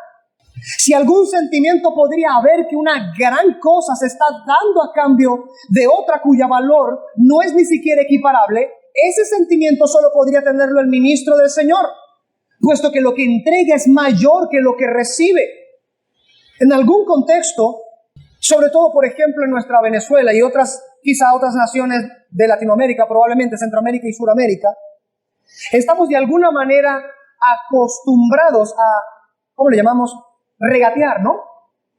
Si algún sentimiento podría haber que una gran cosa se está dando a cambio de otra cuyo valor no es ni siquiera equiparable, ese sentimiento solo podría tenerlo el ministro del Señor, puesto que lo que entrega es mayor que lo que recibe. En algún contexto, sobre todo por ejemplo en nuestra Venezuela y quizá otras naciones de Latinoamérica, probablemente Centroamérica y Suramérica, estamos de alguna manera acostumbrados a, ¿cómo le llamamos? Regatear, ¿no?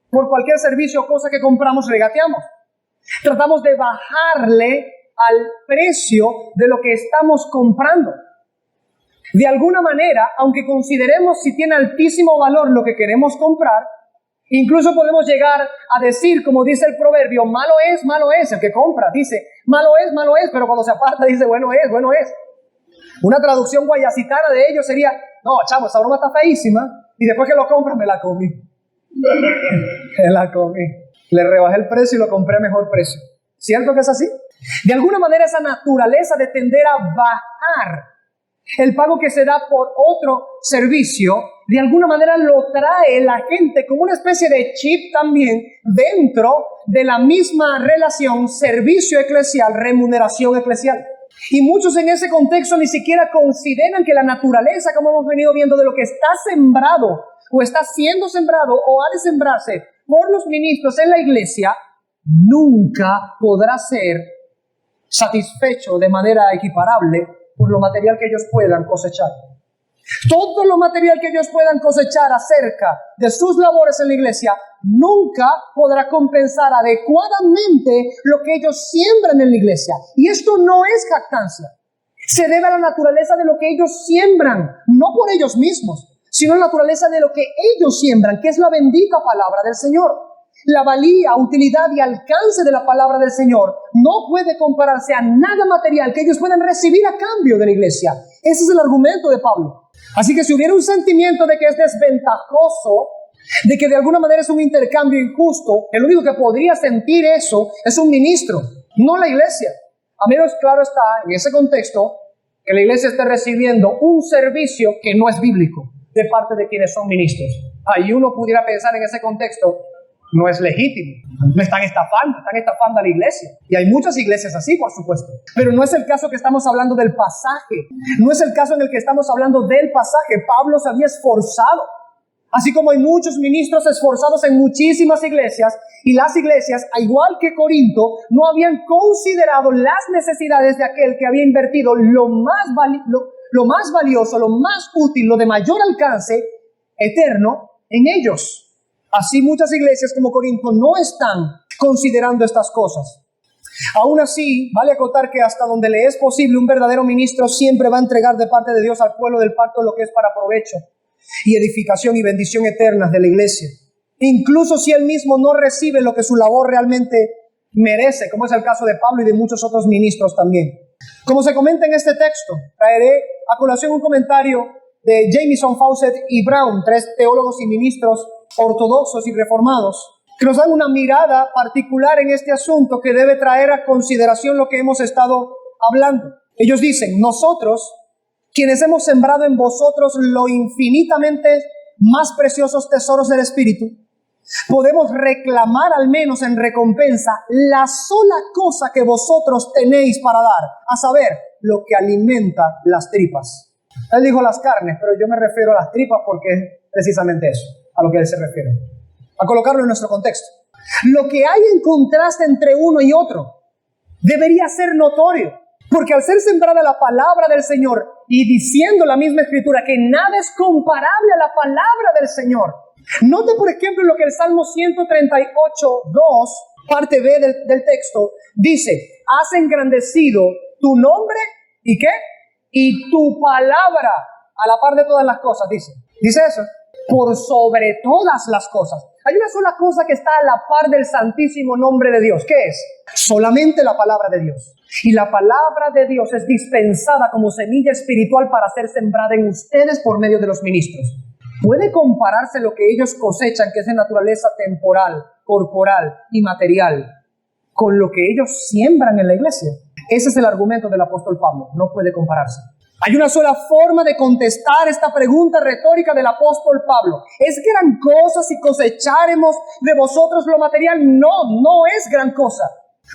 Por cualquier servicio o cosa que compramos, regateamos. Tratamos de bajarle al precio de lo que estamos comprando. De alguna manera, aunque consideremos si tiene altísimo valor lo que queremos comprar, incluso podemos llegar a decir, como dice el proverbio, malo es, el que compra dice, malo es, pero cuando se aparta dice, bueno es. Una traducción guayacitana de ello sería, no, chavo, esa broma está feísima, y después que lo compras me la comí. Le rebajé el precio y lo compré a mejor precio. ¿Cierto que es así? De alguna manera esa naturaleza de tender a bajar el pago que se da por otro servicio, de alguna manera lo trae la gente como una especie de chip también dentro de la misma relación servicio eclesial, remuneración eclesial. Y muchos en ese contexto ni siquiera consideran que la naturaleza, como hemos venido viendo, de lo que está sembrado o está siendo sembrado o ha de sembrarse por los ministros en la iglesia, nunca podrá ser satisfecho de manera equiparable por lo material que ellos puedan cosechar. Todo lo material que ellos puedan cosechar acerca de sus labores en la iglesia nunca podrá compensar adecuadamente lo que ellos siembran en la iglesia. Y esto no es jactancia. Se debe a la naturaleza de lo que ellos siembran, no por ellos mismos, sino a la naturaleza de lo que ellos siembran, que es la bendita palabra del Señor. La valía, utilidad y alcance de la palabra del Señor no puede compararse a nada material que ellos puedan recibir a cambio de la iglesia. Ese es el argumento de Pablo. Así que si hubiera un sentimiento de que es desventajoso, de que de alguna manera es un intercambio injusto, el único que podría sentir eso es un ministro, no la iglesia. A menos claro está, en ese contexto, que la iglesia esté recibiendo un servicio que no es bíblico de parte de quienes son ministros. Ahí uno pudiera pensar en ese contexto, no es legítimo, me están estafando a la iglesia. Y hay muchas iglesias así, por supuesto. Pero no es el caso que estamos hablando del pasaje. No es el caso en el que estamos hablando del pasaje. Pablo se había esforzado. Así como hay muchos ministros esforzados en muchísimas iglesias, y las iglesias, al igual que Corinto, no habían considerado las necesidades de aquel que había invertido lo más valioso, lo más útil, lo de mayor alcance eterno en ellos. Así muchas iglesias como Corinto no están considerando estas cosas. Aún así, vale acotar que hasta donde le es posible, un verdadero ministro siempre va a entregar de parte de Dios al pueblo del pacto lo que es para provecho y edificación y bendición eternas de la iglesia. Incluso si él mismo no recibe lo que su labor realmente merece, como es el caso de Pablo y de muchos otros ministros también. Como se comenta en este texto, traeré a colación un comentario de Jamieson, Fawcett y Brown, 3 teólogos y ministros ortodoxos y reformados, que nos dan una mirada particular en este asunto que debe traer a consideración lo que hemos estado hablando. Ellos dicen: nosotros, quienes hemos sembrado en vosotros lo infinitamente más preciosos tesoros del Espíritu, podemos reclamar al menos en recompensa la sola cosa que vosotros tenéis para dar, a saber, lo que alimenta las tripas. Él dijo las carnes, pero yo me refiero a las tripas porque es precisamente eso a lo que él se refiere. A colocarlo en nuestro contexto. Lo que hay en contraste entre uno y otro debería ser notorio, porque al ser sembrada la palabra del Señor y diciendo la misma Escritura que nada es comparable a la palabra del Señor. Note, por ejemplo, lo que el Salmo 138:2, parte B del texto, dice: has engrandecido tu nombre, ¿y qué? Y tu palabra, a la par de todas las cosas, dice eso, por sobre todas las cosas. Hay una sola cosa que está a la par del santísimo nombre de Dios. ¿Qué es? Solamente la palabra de Dios. Y la palabra de Dios es dispensada como semilla espiritual para ser sembrada en ustedes por medio de los ministros. ¿Puede compararse lo que ellos cosechan, que es de naturaleza temporal, corporal y material, con lo que ellos siembran en la iglesia? Ese es el argumento del apóstol Pablo. No puede compararse. Hay una sola forma de contestar esta pregunta retórica del apóstol Pablo. ¿Es gran cosa si cosecharemos de vosotros lo material? No, no es gran cosa.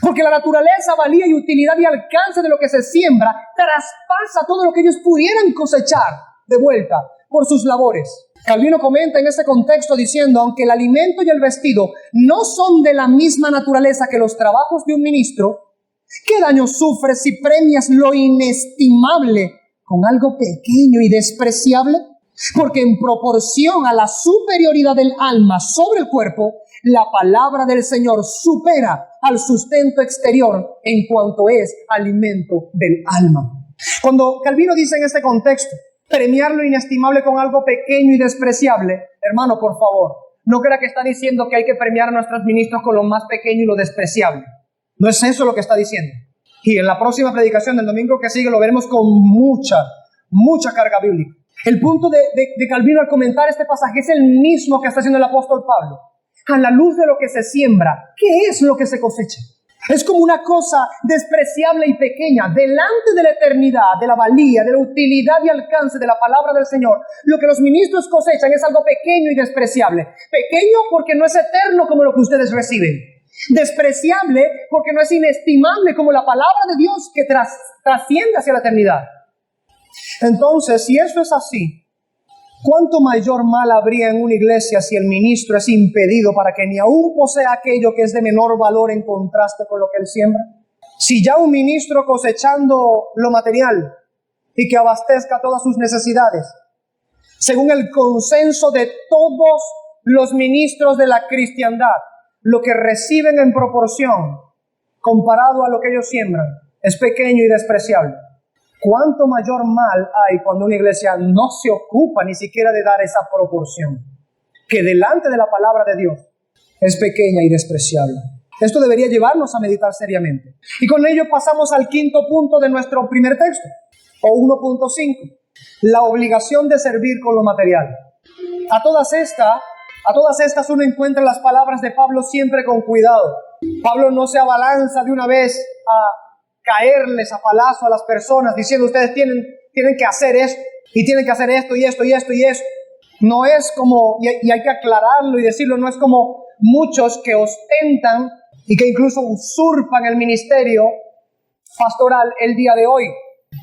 Porque la naturaleza, valía y utilidad y alcance de lo que se siembra traspasa todo lo que ellos pudieran cosechar de vuelta por sus labores. Calvino comenta en este contexto diciendo: aunque el alimento y el vestido no son de la misma naturaleza que los trabajos de un ministro, ¿qué daño sufres si premias lo inestimable con algo pequeño y despreciable? Porque en proporción a la superioridad del alma sobre el cuerpo, la palabra del Señor supera al sustento exterior en cuanto es alimento del alma. Cuando Calvino dice en este contexto, premiar lo inestimable con algo pequeño y despreciable, hermano, por favor, no crea que está diciendo que hay que premiar a nuestros ministros con lo más pequeño y lo despreciable. No es eso lo que está diciendo. Y en la próxima predicación del domingo que sigue lo veremos con mucha carga bíblica. El punto de Calvino al comentar este pasaje es el mismo que está haciendo el apóstol Pablo. A la luz de lo que se siembra, ¿qué es lo que se cosecha? Es como una cosa despreciable y pequeña delante de la eternidad, de la valía, de la utilidad y alcance de la palabra del Señor. Lo que los ministros cosechan es algo pequeño y despreciable. Pequeño porque no es eterno como lo que ustedes reciben. Despreciable porque no es inestimable como la palabra de Dios que trasciende hacia la eternidad. Entonces, si eso es así, ¿Cuánto mayor mal habría en una iglesia si el ministro es impedido para que ni aún posea aquello que es de menor valor en contraste con lo que él siembra? Si ya un ministro cosechando lo material y que abastezca todas sus necesidades, según el consenso de todos los ministros de la cristiandad, lo que reciben en proporción comparado a lo que ellos siembran es pequeño y despreciable. ¿Cuánto mayor mal hay cuando una iglesia no se ocupa ni siquiera de dar esa proporción, que delante de la palabra de Dios es pequeña y despreciable? Esto debería llevarnos a meditar seriamente. Y con ello pasamos al quinto punto de nuestro primer texto, o 1.5, la obligación de servir con lo material. A todas estas uno encuentra las palabras de Pablo siempre con cuidado. Pablo no se abalanza de una vez a caerles a palazo a las personas diciendo ustedes tienen que hacer esto y tienen que hacer esto y esto y esto y esto. No es como, y hay que aclararlo y decirlo, no es como muchos que ostentan y que incluso usurpan el ministerio pastoral el día de hoy,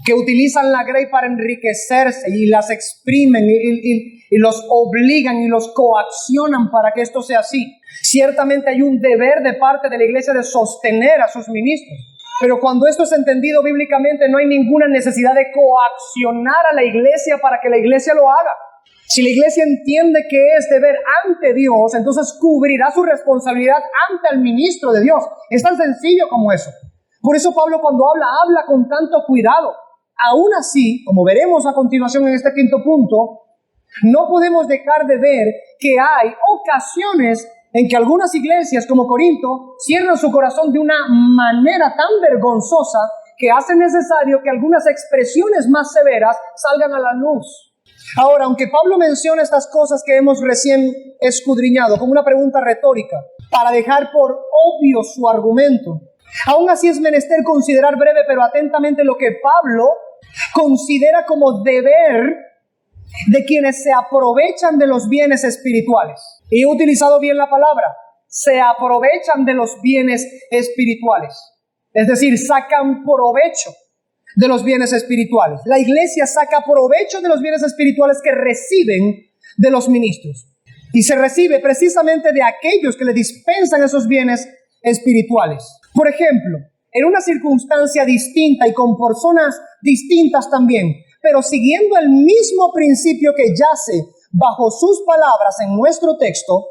que utilizan la grey para enriquecerse y las exprimen y los obligan y los coaccionan para que esto sea así. Ciertamente hay un deber de parte de la iglesia de sostener a sus ministros, pero cuando esto es entendido bíblicamente no hay ninguna necesidad de coaccionar a la iglesia para que la iglesia lo haga. Si la iglesia entiende que es deber ante Dios, entonces cubrirá su responsabilidad ante el ministro de Dios. Es tan sencillo como eso. Por eso Pablo cuando habla con tanto cuidado. Aún así, como veremos a continuación en este quinto punto, no podemos dejar de ver que hay ocasiones en que algunas iglesias como Corinto cierran su corazón de una manera tan vergonzosa que hace necesario que algunas expresiones más severas salgan a la luz. Ahora, aunque Pablo menciona estas cosas que hemos recién escudriñado como una pregunta retórica para dejar por obvio su argumento, aún así es menester considerar breve pero atentamente lo que Pablo considera como deber de quienes se aprovechan de los bienes espirituales. Y he utilizado bien la palabra, se aprovechan de los bienes espirituales. Es decir, sacan provecho de los bienes espirituales. La iglesia saca provecho de los bienes espirituales que reciben de los ministros. Y se recibe precisamente de aquellos que le dispensan esos bienes espirituales. Por ejemplo, en una circunstancia distinta y con personas distintas también, pero siguiendo el mismo principio que yace bajo sus palabras en nuestro texto,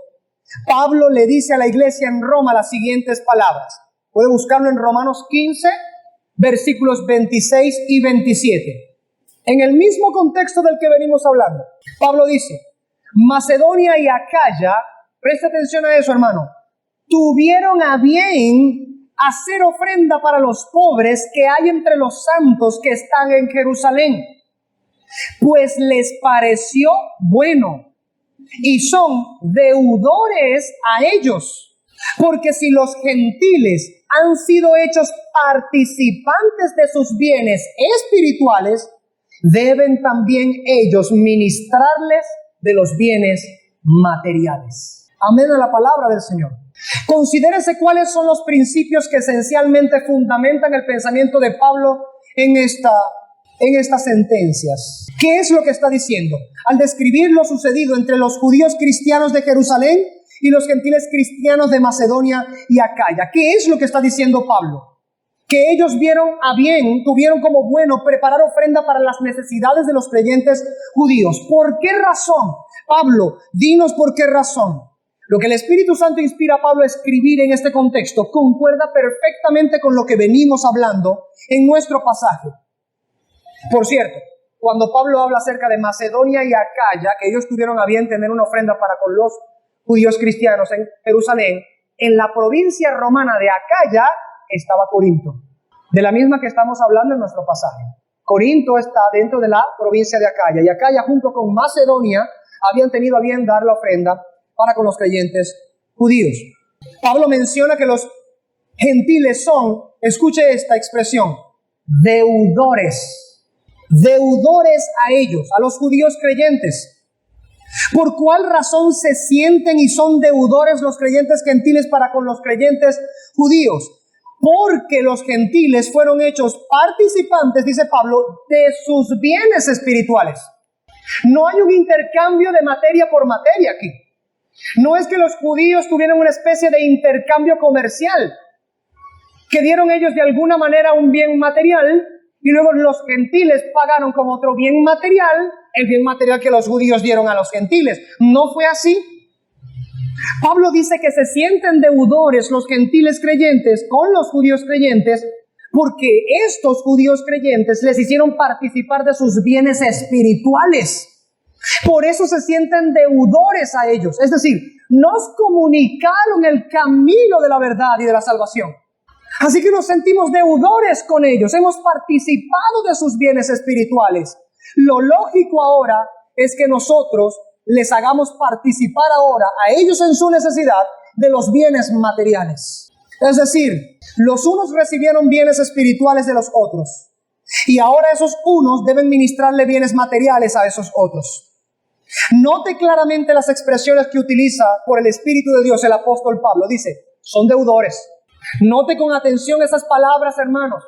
Pablo le dice a la iglesia en Roma las siguientes palabras. Puede buscarlo en Romanos 15, versículos 26 y 27. En el mismo contexto del que venimos hablando, Pablo dice, Macedonia y Acaya, presta atención a eso, hermano, tuvieron a bien hacer ofrenda para los pobres que hay entre los santos que están en Jerusalén, pues les pareció bueno y son deudores a ellos, porque si los gentiles han sido hechos participantes de sus bienes espirituales, deben también ellos ministrarles de los bienes materiales. Amén a la palabra del Señor. Considérese cuáles son los principios que esencialmente fundamentan el pensamiento de Pablo en estas sentencias. ¿Qué es lo que está diciendo? Al describir lo sucedido entre los judíos cristianos de Jerusalén y los gentiles cristianos de Macedonia y Acaya. ¿Qué es lo que está diciendo Pablo? Que ellos vieron a bien, tuvieron como bueno preparar ofrenda para las necesidades de los creyentes judíos. ¿Por qué razón? Pablo, dinos por qué razón. Lo que el Espíritu Santo inspira a Pablo a escribir en este contexto concuerda perfectamente con lo que venimos hablando en nuestro pasaje. Por cierto, cuando Pablo habla acerca de Macedonia y Acaya, que ellos tuvieron a bien tener una ofrenda para con los judíos cristianos en Jerusalén, en la provincia romana de Acaya estaba Corinto, de la misma que estamos hablando en nuestro pasaje. Corinto está dentro de la provincia de Acaya, y Acaya junto con Macedonia habían tenido a bien dar la ofrenda para con los creyentes judíos. Pablo menciona que los gentiles son, escuche esta expresión, deudores a ellos, a los judíos creyentes. ¿Por cuál razón se sienten y son deudores los creyentes gentiles para con los creyentes judíos? Porque los gentiles fueron hechos participantes, dice Pablo, de sus bienes espirituales. No hay un intercambio de materia por materia aquí. No es que los judíos tuvieran una especie de intercambio comercial, que dieron ellos de alguna manera un bien material y luego los gentiles pagaron con otro bien material el bien material que los judíos dieron a los gentiles. No fue así. Pablo dice que se sienten deudores los gentiles creyentes con los judíos creyentes porque estos judíos creyentes les hicieron participar de sus bienes espirituales. Por eso se sienten deudores a ellos. Es decir, nos comunicaron el camino de la verdad y de la salvación. Así que nos sentimos deudores con ellos. Hemos participado de sus bienes espirituales. Lo lógico ahora es que nosotros les hagamos participar ahora a ellos en su necesidad de los bienes materiales. Es decir, los unos recibieron bienes espirituales de los otros. Y ahora esos unos deben ministrarle bienes materiales a esos otros. Note claramente las expresiones que utiliza por el Espíritu de Dios el apóstol Pablo. Dice, son deudores. Note con atención esas palabras, hermanos,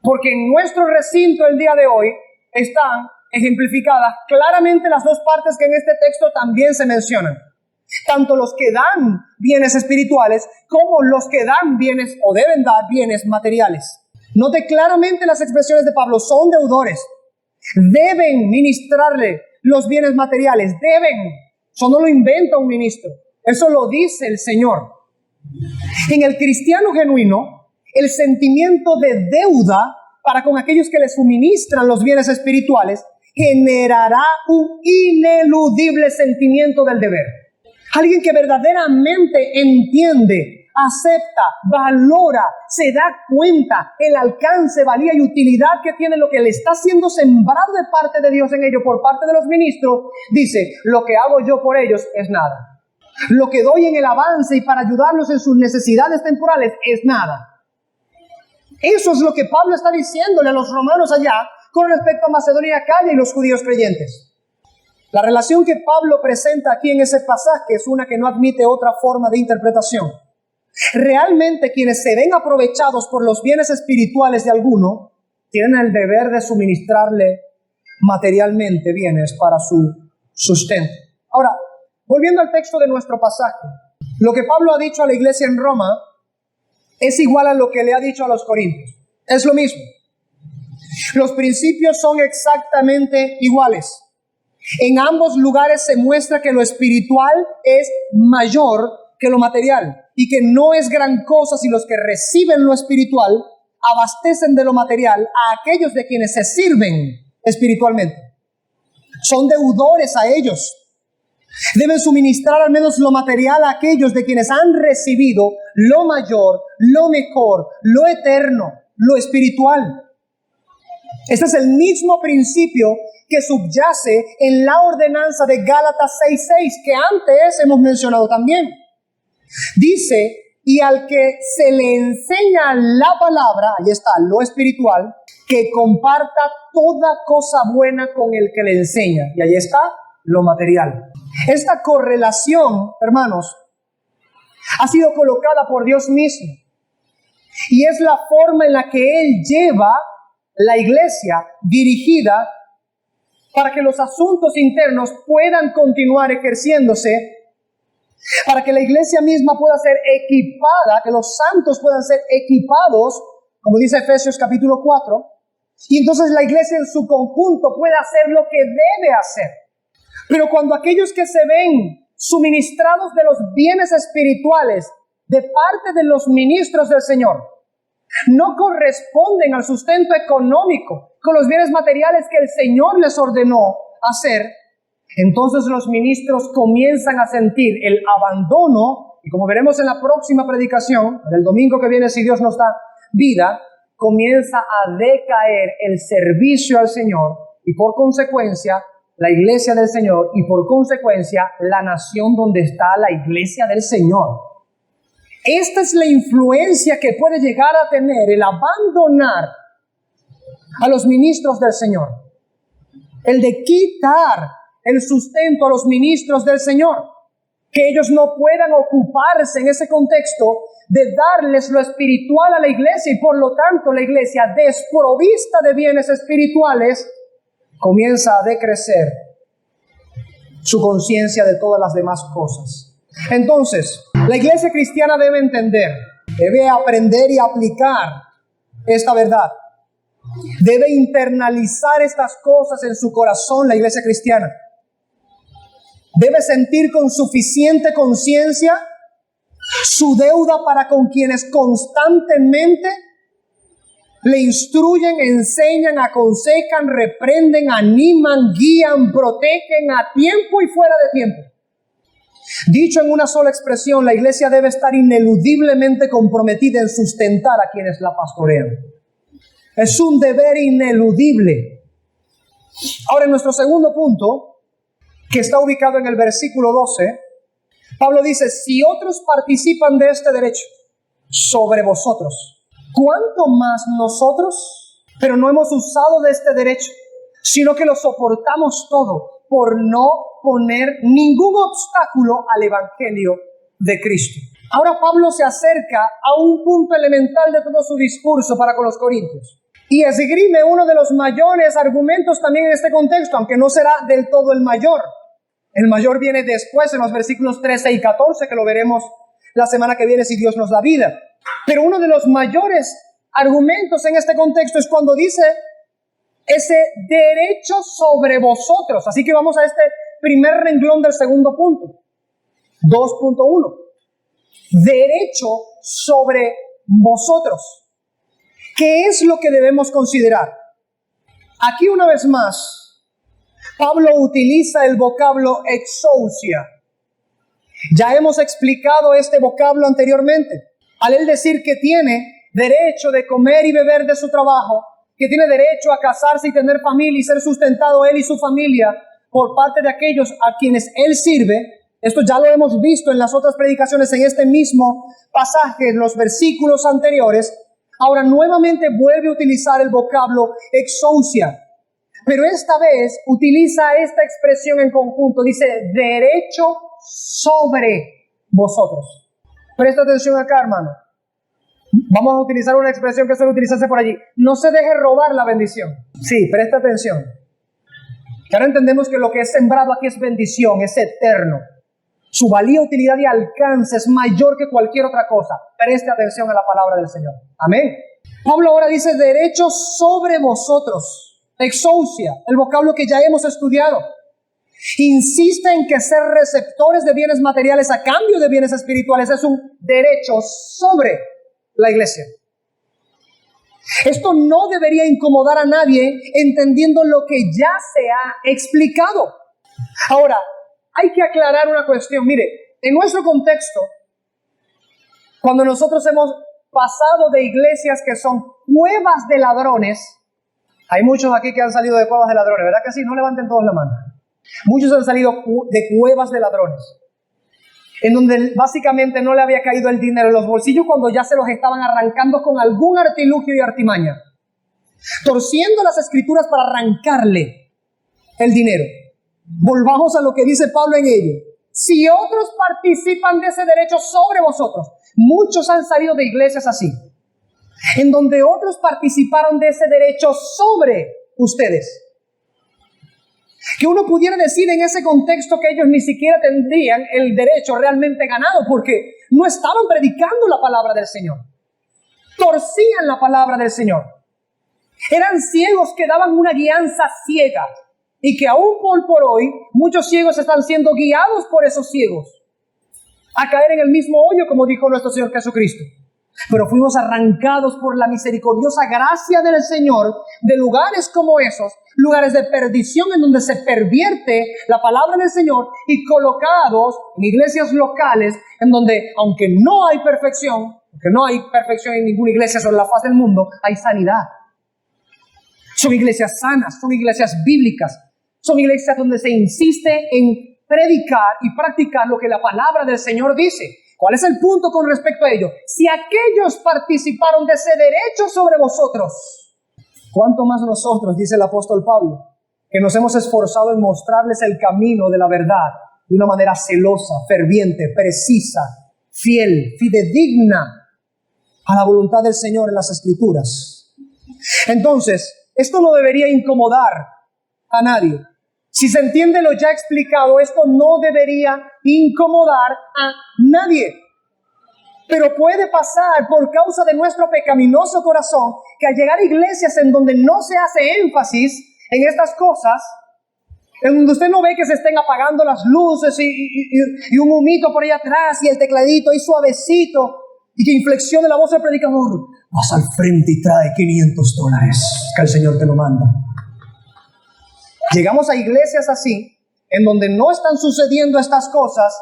porque en nuestro recinto el día de hoy están ejemplificadas claramente las dos partes que en este texto también se mencionan. Tanto los que dan bienes espirituales como los que dan bienes o deben dar bienes materiales. Note claramente las expresiones de Pablo, son deudores. Deben ministrarle los bienes materiales, deben. Eso no lo inventa un ministro, eso lo dice el Señor. En el cristiano genuino, el sentimiento de deuda para con aquellos que le suministran los bienes espirituales generará un ineludible sentimiento del deber. Alguien que verdaderamente entiende, acepta, valora, se da cuenta el alcance, valía y utilidad que tiene lo que le está siendo sembrado de parte de Dios en ello por parte de los ministros, dice, lo que hago yo por ellos es nada. Lo que doy en el avance y para ayudarlos en sus necesidades temporales es nada. Eso es lo que Pablo está diciéndole a los romanos allá con respecto a Macedonia y Acaya y los judíos creyentes. La relación que Pablo presenta aquí en ese pasaje es una que no admite otra forma de interpretación. Realmente quienes se ven aprovechados por los bienes espirituales de alguno tienen el deber de suministrarle materialmente bienes para su sustento. Ahora, volviendo al texto de nuestro pasaje, lo que Pablo ha dicho a la iglesia en Roma es igual a lo que le ha dicho a los corintios. Es lo mismo. Los principios son exactamente iguales. En ambos lugares se muestra que lo espiritual es mayor que lo material y que no es gran cosa si los que reciben lo espiritual abastecen de lo material a aquellos de quienes se sirven espiritualmente. Son deudores a ellos. Deben suministrar al menos lo material a aquellos de quienes han recibido lo mayor, lo mejor, lo eterno, lo espiritual. Este es el mismo principio que subyace en la ordenanza de Gálatas 6:6 que antes hemos mencionado también. Dice, y al que se le enseña la palabra, ahí está, lo espiritual, que comparta toda cosa buena con el que le enseña. Y ahí está, lo material. Esta correlación, hermanos, ha sido colocada por Dios mismo. Y es la forma en la que Él lleva la iglesia dirigida para que los asuntos internos puedan continuar ejerciéndose, para que la iglesia misma pueda ser equipada, que los santos puedan ser equipados, como dice Efesios capítulo 4, y entonces la iglesia en su conjunto pueda hacer lo que debe hacer. Pero cuando aquellos que se ven suministrados de los bienes espirituales de parte de los ministros del Señor no corresponden al sustento económico con los bienes materiales que el Señor les ordenó hacer, entonces los ministros comienzan a sentir el abandono, y como veremos en la próxima predicación, del domingo que viene, si Dios nos da vida, comienza a decaer el servicio al Señor y por consecuencia la iglesia del Señor y por consecuencia la nación donde está la iglesia del Señor. Esta es la influencia que puede llegar a tener el abandonar a los ministros del Señor, el de quitar el sustento a los ministros del Señor, que ellos no puedan ocuparse en ese contexto de darles lo espiritual a la iglesia y por lo tanto la iglesia desprovista de bienes espirituales comienza a decrecer su conciencia de todas las demás cosas. Entonces, la iglesia cristiana debe entender, debe aprender y aplicar esta verdad. Debe internalizar estas cosas en su corazón la iglesia cristiana. Debe sentir con suficiente conciencia su deuda para con quienes constantemente le instruyen, enseñan, aconsejan, reprenden, animan, guían, protegen a tiempo y fuera de tiempo. Dicho en una sola expresión, la iglesia debe estar ineludiblemente comprometida en sustentar a quienes la pastorean. Es un deber ineludible. Ahora, en nuestro segundo punto, que está ubicado en el versículo 12, Pablo dice, si otros participan de este derecho sobre vosotros, ¿cuánto más nosotros? Pero no hemos usado de este derecho, sino que lo soportamos todo por no poner ningún obstáculo al evangelio de Cristo. Ahora Pablo se acerca a un punto elemental de todo su discurso para con los corintios y esgrime uno de los mayores argumentos también en este contexto, aunque no será del todo el mayor. El mayor viene después en los versículos 13 y 14, que lo veremos la semana que viene si Dios nos da vida. Pero uno de los mayores argumentos en este contexto es cuando dice ese derecho sobre vosotros. Así que vamos a este primer renglón del segundo punto. 2.1. Derecho sobre vosotros. ¿Qué es lo que debemos considerar? Aquí una vez más, Pablo utiliza el vocablo exousia. Ya hemos explicado este vocablo anteriormente. Al él decir que tiene derecho de comer y beber de su trabajo, que tiene derecho a casarse y tener familia y ser sustentado él y su familia por parte de aquellos a quienes él sirve, esto ya lo hemos visto en las otras predicaciones en este mismo pasaje, en los versículos anteriores. Ahora nuevamente vuelve a utilizar el vocablo exousia, pero esta vez utiliza esta expresión en conjunto, dice derecho sobre vosotros. Presta atención acá, hermano. Vamos a utilizar una expresión que suele utilizarse por allí. No se deje robar la bendición. Sí, presta atención. Que ahora entendemos que lo que es sembrado aquí es bendición, es eterno. Su valía, utilidad y alcance es mayor que cualquier otra cosa. Preste atención a la palabra del Señor. Amén. Pablo ahora dice derecho sobre vosotros. Exousia, el vocablo que ya hemos estudiado. Insiste en que ser receptores de bienes materiales a cambio de bienes espirituales es un derecho sobre la iglesia. Esto no debería incomodar a nadie entendiendo lo que ya se ha explicado. Ahora, hay que aclarar una cuestión. Mire, en nuestro contexto, cuando nosotros hemos pasado de iglesias que son cuevas de ladrones, hay muchos aquí que han salido de cuevas de ladrones, ¿verdad que sí? No levanten todos la mano. Muchos han salido de cuevas de ladrones, en donde básicamente no le había caído el dinero en los bolsillos cuando ya se los estaban arrancando con algún artilugio y artimaña, torciendo las escrituras para arrancarle el dinero. Volvamos a lo que dice Pablo en ello. Si otros participan de ese derecho sobre vosotros, muchos han salido de iglesias así, en donde otros participaron de ese derecho sobre ustedes. Que uno pudiera decir en ese contexto que ellos ni siquiera tendrían el derecho realmente ganado porque no estaban predicando la palabra del Señor. Torcían la palabra del Señor. Eran ciegos que daban una guianza ciega y que aún por hoy muchos ciegos están siendo guiados por esos ciegos a caer en el mismo hoyo, como dijo nuestro Señor Jesucristo. Pero fuimos arrancados por la misericordiosa gracia del Señor de lugares como esos, lugares de perdición en donde se pervierte la palabra del Señor y colocados en iglesias locales en donde, aunque no hay perfección, porque no hay perfección en ninguna iglesia sobre la faz del mundo, hay sanidad. Son iglesias sanas, son iglesias bíblicas, son iglesias donde se insiste en predicar y practicar lo que la palabra del Señor dice. ¿Cuál es el punto con respecto a ello? Si aquellos participaron de ese derecho sobre vosotros, ¿cuánto más nosotros, dice el apóstol Pablo, que nos hemos esforzado en mostrarles el camino de la verdad de una manera celosa, ferviente, precisa, fiel, fidedigna a la voluntad del Señor en las Escrituras? Entonces, esto no debería incomodar a nadie. Si se entiende lo ya explicado, esto no debería incomodar a nadie. Pero puede pasar por causa de nuestro pecaminoso corazón que al llegar a iglesias en donde no se hace énfasis en estas cosas, en donde usted no ve que se estén apagando las luces y un humito por ahí atrás y el tecladito ahí suavecito y que inflexione la voz del predicador, vas al frente y trae $500 que el Señor te lo manda. Llegamos a iglesias así, en donde no están sucediendo estas cosas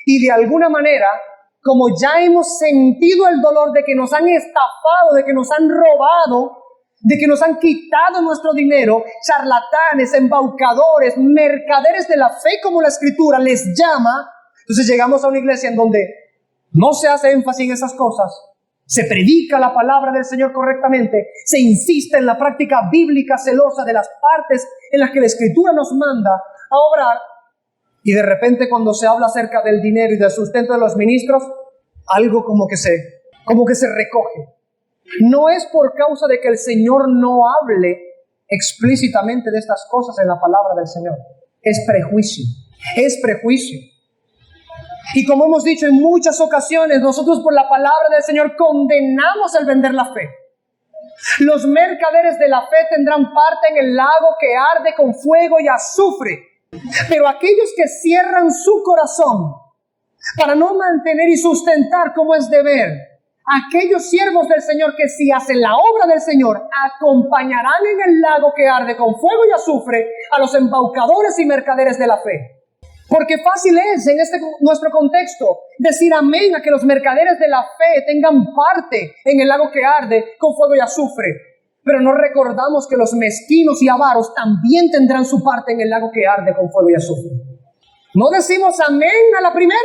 y de alguna manera, como ya hemos sentido el dolor de que nos han estafado, de que nos han robado, de que nos han quitado nuestro dinero, charlatanes, embaucadores, mercaderes de la fe, como la Escritura les llama, entonces llegamos a una iglesia en donde no se hace énfasis en esas cosas, se predica la palabra del Señor correctamente, se insiste en la práctica bíblica celosa de las partes en las que la Escritura nos manda a obrar, y de repente cuando se habla acerca del dinero y del sustento de los ministros, algo como que se recoge. No es por causa de que el Señor no hable explícitamente de estas cosas en la palabra del Señor. Es prejuicio. Es prejuicio. Y como hemos dicho en muchas ocasiones, nosotros por la palabra del Señor condenamos el vender la fe. Los mercaderes de la fe tendrán parte en el lago que arde con fuego y azufre. Pero aquellos que cierran su corazón para no mantener y sustentar como es deber, aquellos siervos del Señor que si hacen la obra del Señor, acompañarán en el lago que arde con fuego y azufre a los embaucadores y mercaderes de la fe. Porque fácil es en nuestro contexto decir amén a que los mercaderes de la fe tengan parte en el lago que arde con fuego y azufre. Pero no recordamos que los mezquinos y avaros también tendrán su parte en el lago que arde con fuego y azufre. ¿No decimos amén a la primera?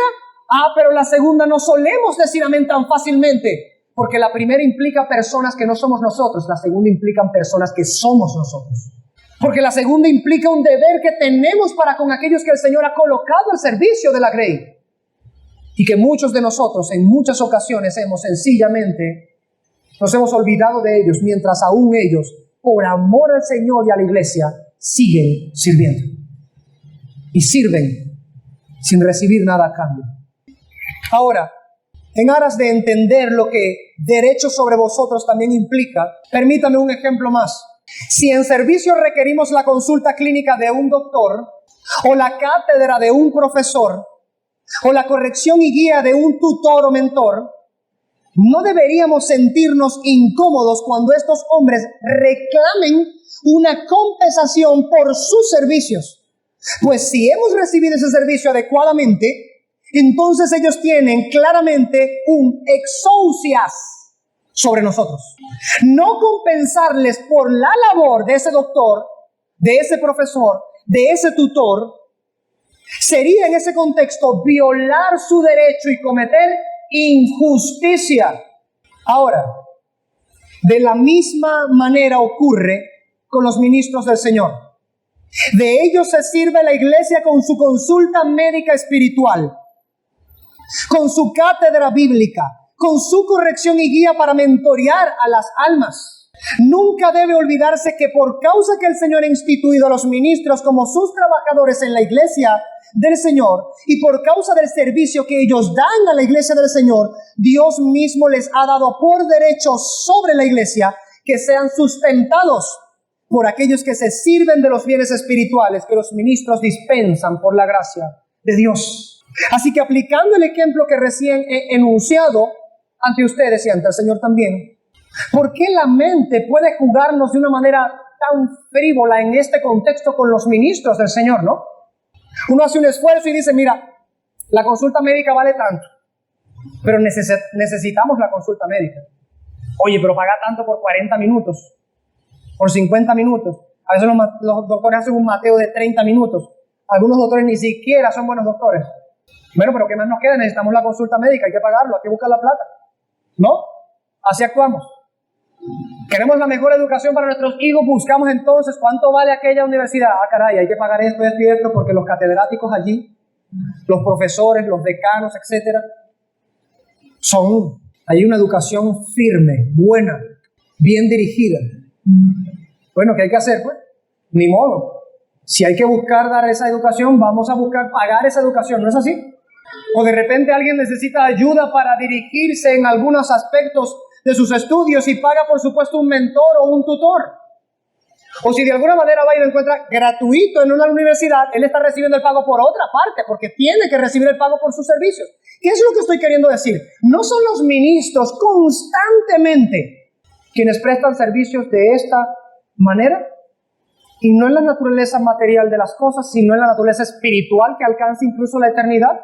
Pero la segunda no solemos decir amén tan fácilmente, porque la primera implica personas que no somos nosotros, la segunda implica personas que somos nosotros. Porque la segunda implica un deber que tenemos para con aquellos que el Señor ha colocado al servicio de la grey. Y que muchos de nosotros en muchas ocasiones sencillamente nos hemos olvidado de ellos, mientras aún ellos, por amor al Señor y a la iglesia, siguen sirviendo. Y sirven sin recibir nada a cambio. Ahora, en aras de entender lo que derecho sobre vosotros también implica, permítame un ejemplo más. Si en servicio requerimos la consulta clínica de un doctor, o la cátedra de un profesor, o la corrección y guía de un tutor o mentor, no deberíamos sentirnos incómodos cuando estos hombres reclamen una compensación por sus servicios. Pues si hemos recibido ese servicio adecuadamente, entonces ellos tienen claramente un exousias sobre nosotros. No compensarles por la labor de ese doctor, de ese profesor, de ese tutor, sería en ese contexto violar su derecho y cometer injusticia. Ahora, de la misma manera ocurre con los ministros del Señor. De ellos se sirve la iglesia con su consulta médica espiritual, con su cátedra bíblica, con su corrección y guía para mentorear a las almas. Nunca debe olvidarse que por causa que el Señor ha instituido a los ministros como sus trabajadores en la iglesia del Señor y por causa del servicio que ellos dan a la iglesia del Señor, Dios mismo les ha dado por derecho sobre la iglesia que sean sustentados por aquellos que se sirven de los bienes espirituales que los ministros dispensan por la gracia de Dios. Así que aplicando el ejemplo que recién he enunciado ante ustedes y ante el Señor también, ¿por qué la mente puede jugarnos de una manera tan frívola en este contexto con los ministros del Señor, no? Uno hace un esfuerzo y dice, mira, la consulta médica vale tanto, pero necesitamos la consulta médica. Oye, pero paga tanto por 40 minutos, por 50 minutos. A veces los doctores hacen un mateo de 30 minutos. Algunos doctores ni siquiera son buenos doctores. Bueno, pero ¿qué más nos queda? Necesitamos la consulta médica, hay que pagarlo, hay que buscar la plata. ¿No? Así actuamos. Queremos la mejor educación para nuestros hijos, buscamos entonces cuánto vale aquella universidad. Caray, hay que pagar esto, esto y esto, porque los catedráticos allí, los profesores, los decanos, etcétera, hay una educación firme, buena, bien dirigida. Bueno, ¿qué hay que hacer? Pues, ni modo. Si hay que buscar dar esa educación, vamos a buscar pagar esa educación, ¿no es así? O de repente alguien necesita ayuda para dirigirse en algunos aspectos de sus estudios y paga, por supuesto, un mentor o un tutor. O si de alguna manera va y lo encuentra gratuito en una universidad, él está recibiendo el pago por otra parte, porque tiene que recibir el pago por sus servicios. ¿Qué es lo que estoy queriendo decir? No son los ministros constantemente quienes prestan servicios de esta manera, y no en la naturaleza material de las cosas, sino en la naturaleza espiritual que alcanza incluso la eternidad.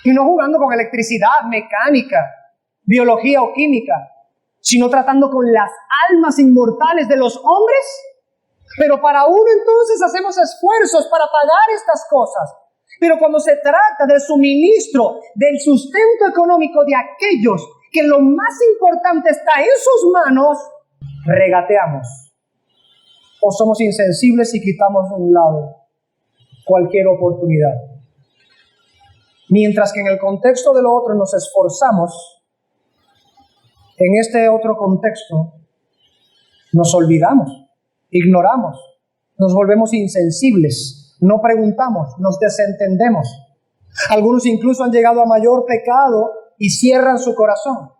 Y no jugando con electricidad, mecánica, biología o química, sino tratando con las almas inmortales de los hombres. Pero para uno entonces hacemos esfuerzos para pagar estas cosas. Pero cuando se trata del suministro, del sustento económico de aquellos que lo más importante está en sus manos, regateamos. O somos insensibles y quitamos de un lado cualquier oportunidad. Mientras que en el contexto de lo otro nos esforzamos, en este otro contexto nos olvidamos, ignoramos, nos volvemos insensibles, no preguntamos, nos desentendemos. Algunos incluso han llegado a mayor pecado y cierran su corazón.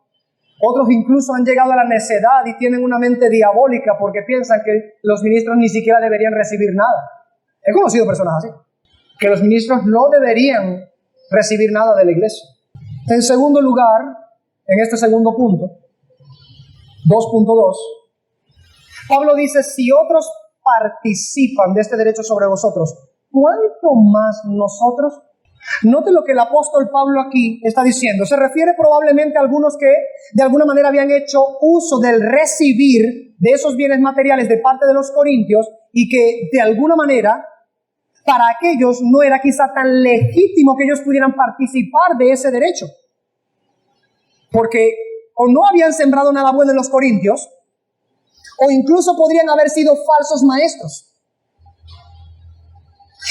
Otros incluso han llegado a la necedad y tienen una mente diabólica porque piensan que los ministros ni siquiera deberían recibir nada. He conocido personas así, que los ministros no deberían recibir nada de la iglesia. En segundo lugar, en este segundo punto, 2.2, Pablo dice, si otros participan de este derecho sobre vosotros, ¿cuánto más nosotros? Note lo que el apóstol Pablo aquí está diciendo. Se refiere probablemente a algunos que de alguna manera habían hecho uso del recibir de esos bienes materiales de parte de los corintios y que de alguna manera para aquellos no era quizá tan legítimo que ellos pudieran participar de ese derecho. Porque o no habían sembrado nada bueno en los corintios, o incluso podrían haber sido falsos maestros.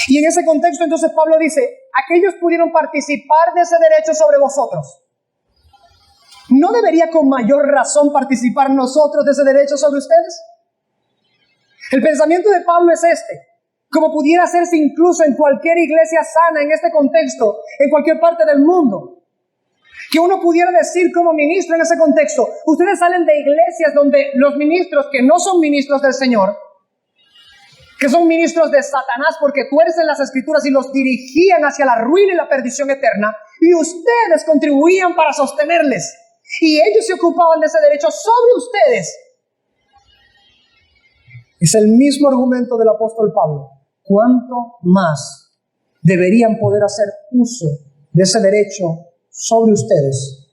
Y en ese contexto entonces Pablo dice, aquellos pudieron participar de ese derecho sobre vosotros. ¿No debería con mayor razón participar nosotros de ese derecho sobre ustedes? El pensamiento de Pablo es este, como pudiera hacerse incluso en cualquier iglesia sana en este contexto, en cualquier parte del mundo. Que uno pudiera decir como ministro en ese contexto, ustedes salen de iglesias donde los ministros que no son ministros del Señor, que son ministros de Satanás porque tuercen las escrituras y los dirigían hacia la ruina y la perdición eterna, y ustedes contribuían para sostenerles, y ellos se ocupaban de ese derecho sobre ustedes. Es el mismo argumento del apóstol Pablo. ¿Cuánto más deberían poder hacer uso de ese derecho sobre ustedes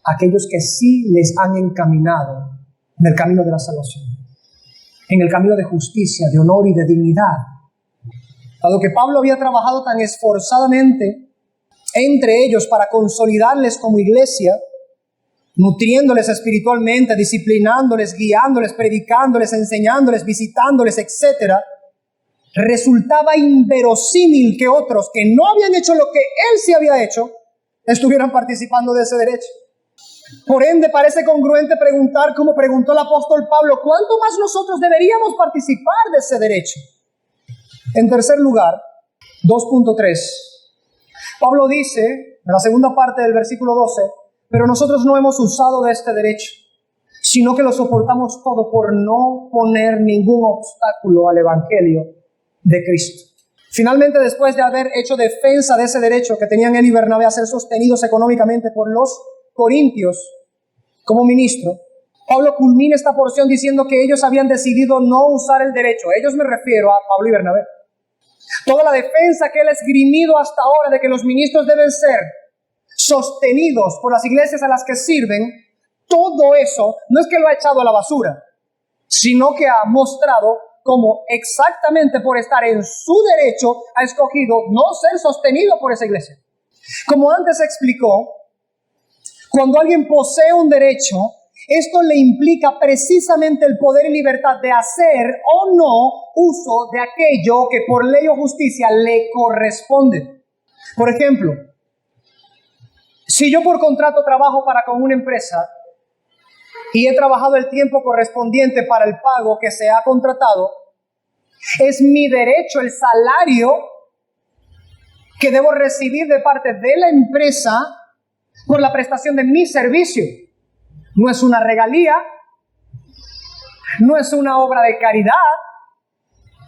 aquellos que sí les han encaminado en el camino de la salvación, en el camino de justicia, de honor y de dignidad? Dado que Pablo había trabajado tan esforzadamente entre ellos para consolidarles como iglesia, nutriéndoles espiritualmente, disciplinándoles, guiándoles, predicándoles, enseñándoles, visitándoles, etc., resultaba inverosímil que otros que no habían hecho lo que él sí había hecho, estuvieran participando de ese derecho. Por ende, parece congruente preguntar, como preguntó el apóstol Pablo, ¿cuánto más nosotros deberíamos participar de ese derecho? En tercer lugar, 2.3, Pablo dice, en la segunda parte del versículo 12, pero nosotros no hemos usado de este derecho, sino que lo soportamos todo por no poner ningún obstáculo al evangelio de Cristo. Finalmente, después de haber hecho defensa de ese derecho que tenían él y Bernabé a ser sostenidos económicamente por los corintios como ministro, Pablo culmina esta porción diciendo que ellos habían decidido no usar el derecho. Ellos me refiero a Pablo y Bernabé. Toda la defensa que él ha esgrimido hasta ahora de que los ministros deben ser sostenidos por las iglesias a las que sirven, todo eso no es que lo ha echado a la basura, sino que ha mostrado cómo exactamente por estar en su derecho ha escogido no ser sostenido por esa iglesia. Como antes explicó, cuando alguien posee un derecho, esto le implica precisamente el poder y libertad de hacer o no uso de aquello que por ley o justicia le corresponde. Por ejemplo, si yo por contrato trabajo para con una empresa y he trabajado el tiempo correspondiente para el pago que se ha contratado, Es mi derecho, el salario que debo recibir de parte de la empresa por la prestación de mi servicio. No es una regalía, no es una obra de caridad,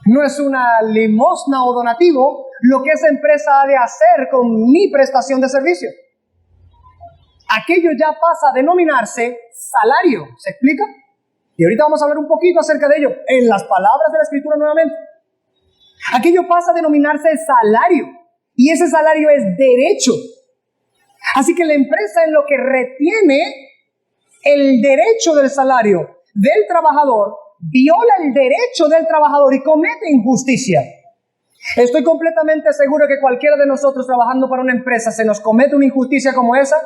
no es una limosna o donativo lo que esa empresa ha de hacer con mi prestación de servicio. Aquello ya pasa a denominarse salario. ¿Se explica? Y ahorita vamos a hablar un poquito acerca de ello, en las palabras de la Escritura nuevamente. Aquello pasa a denominarse salario, y ese salario es derecho. Así que la empresa, en lo que retiene el derecho del salario del trabajador, viola el derecho del trabajador y comete injusticia. Estoy completamente seguro que cualquiera de nosotros trabajando para una empresa se nos comete una injusticia como esa,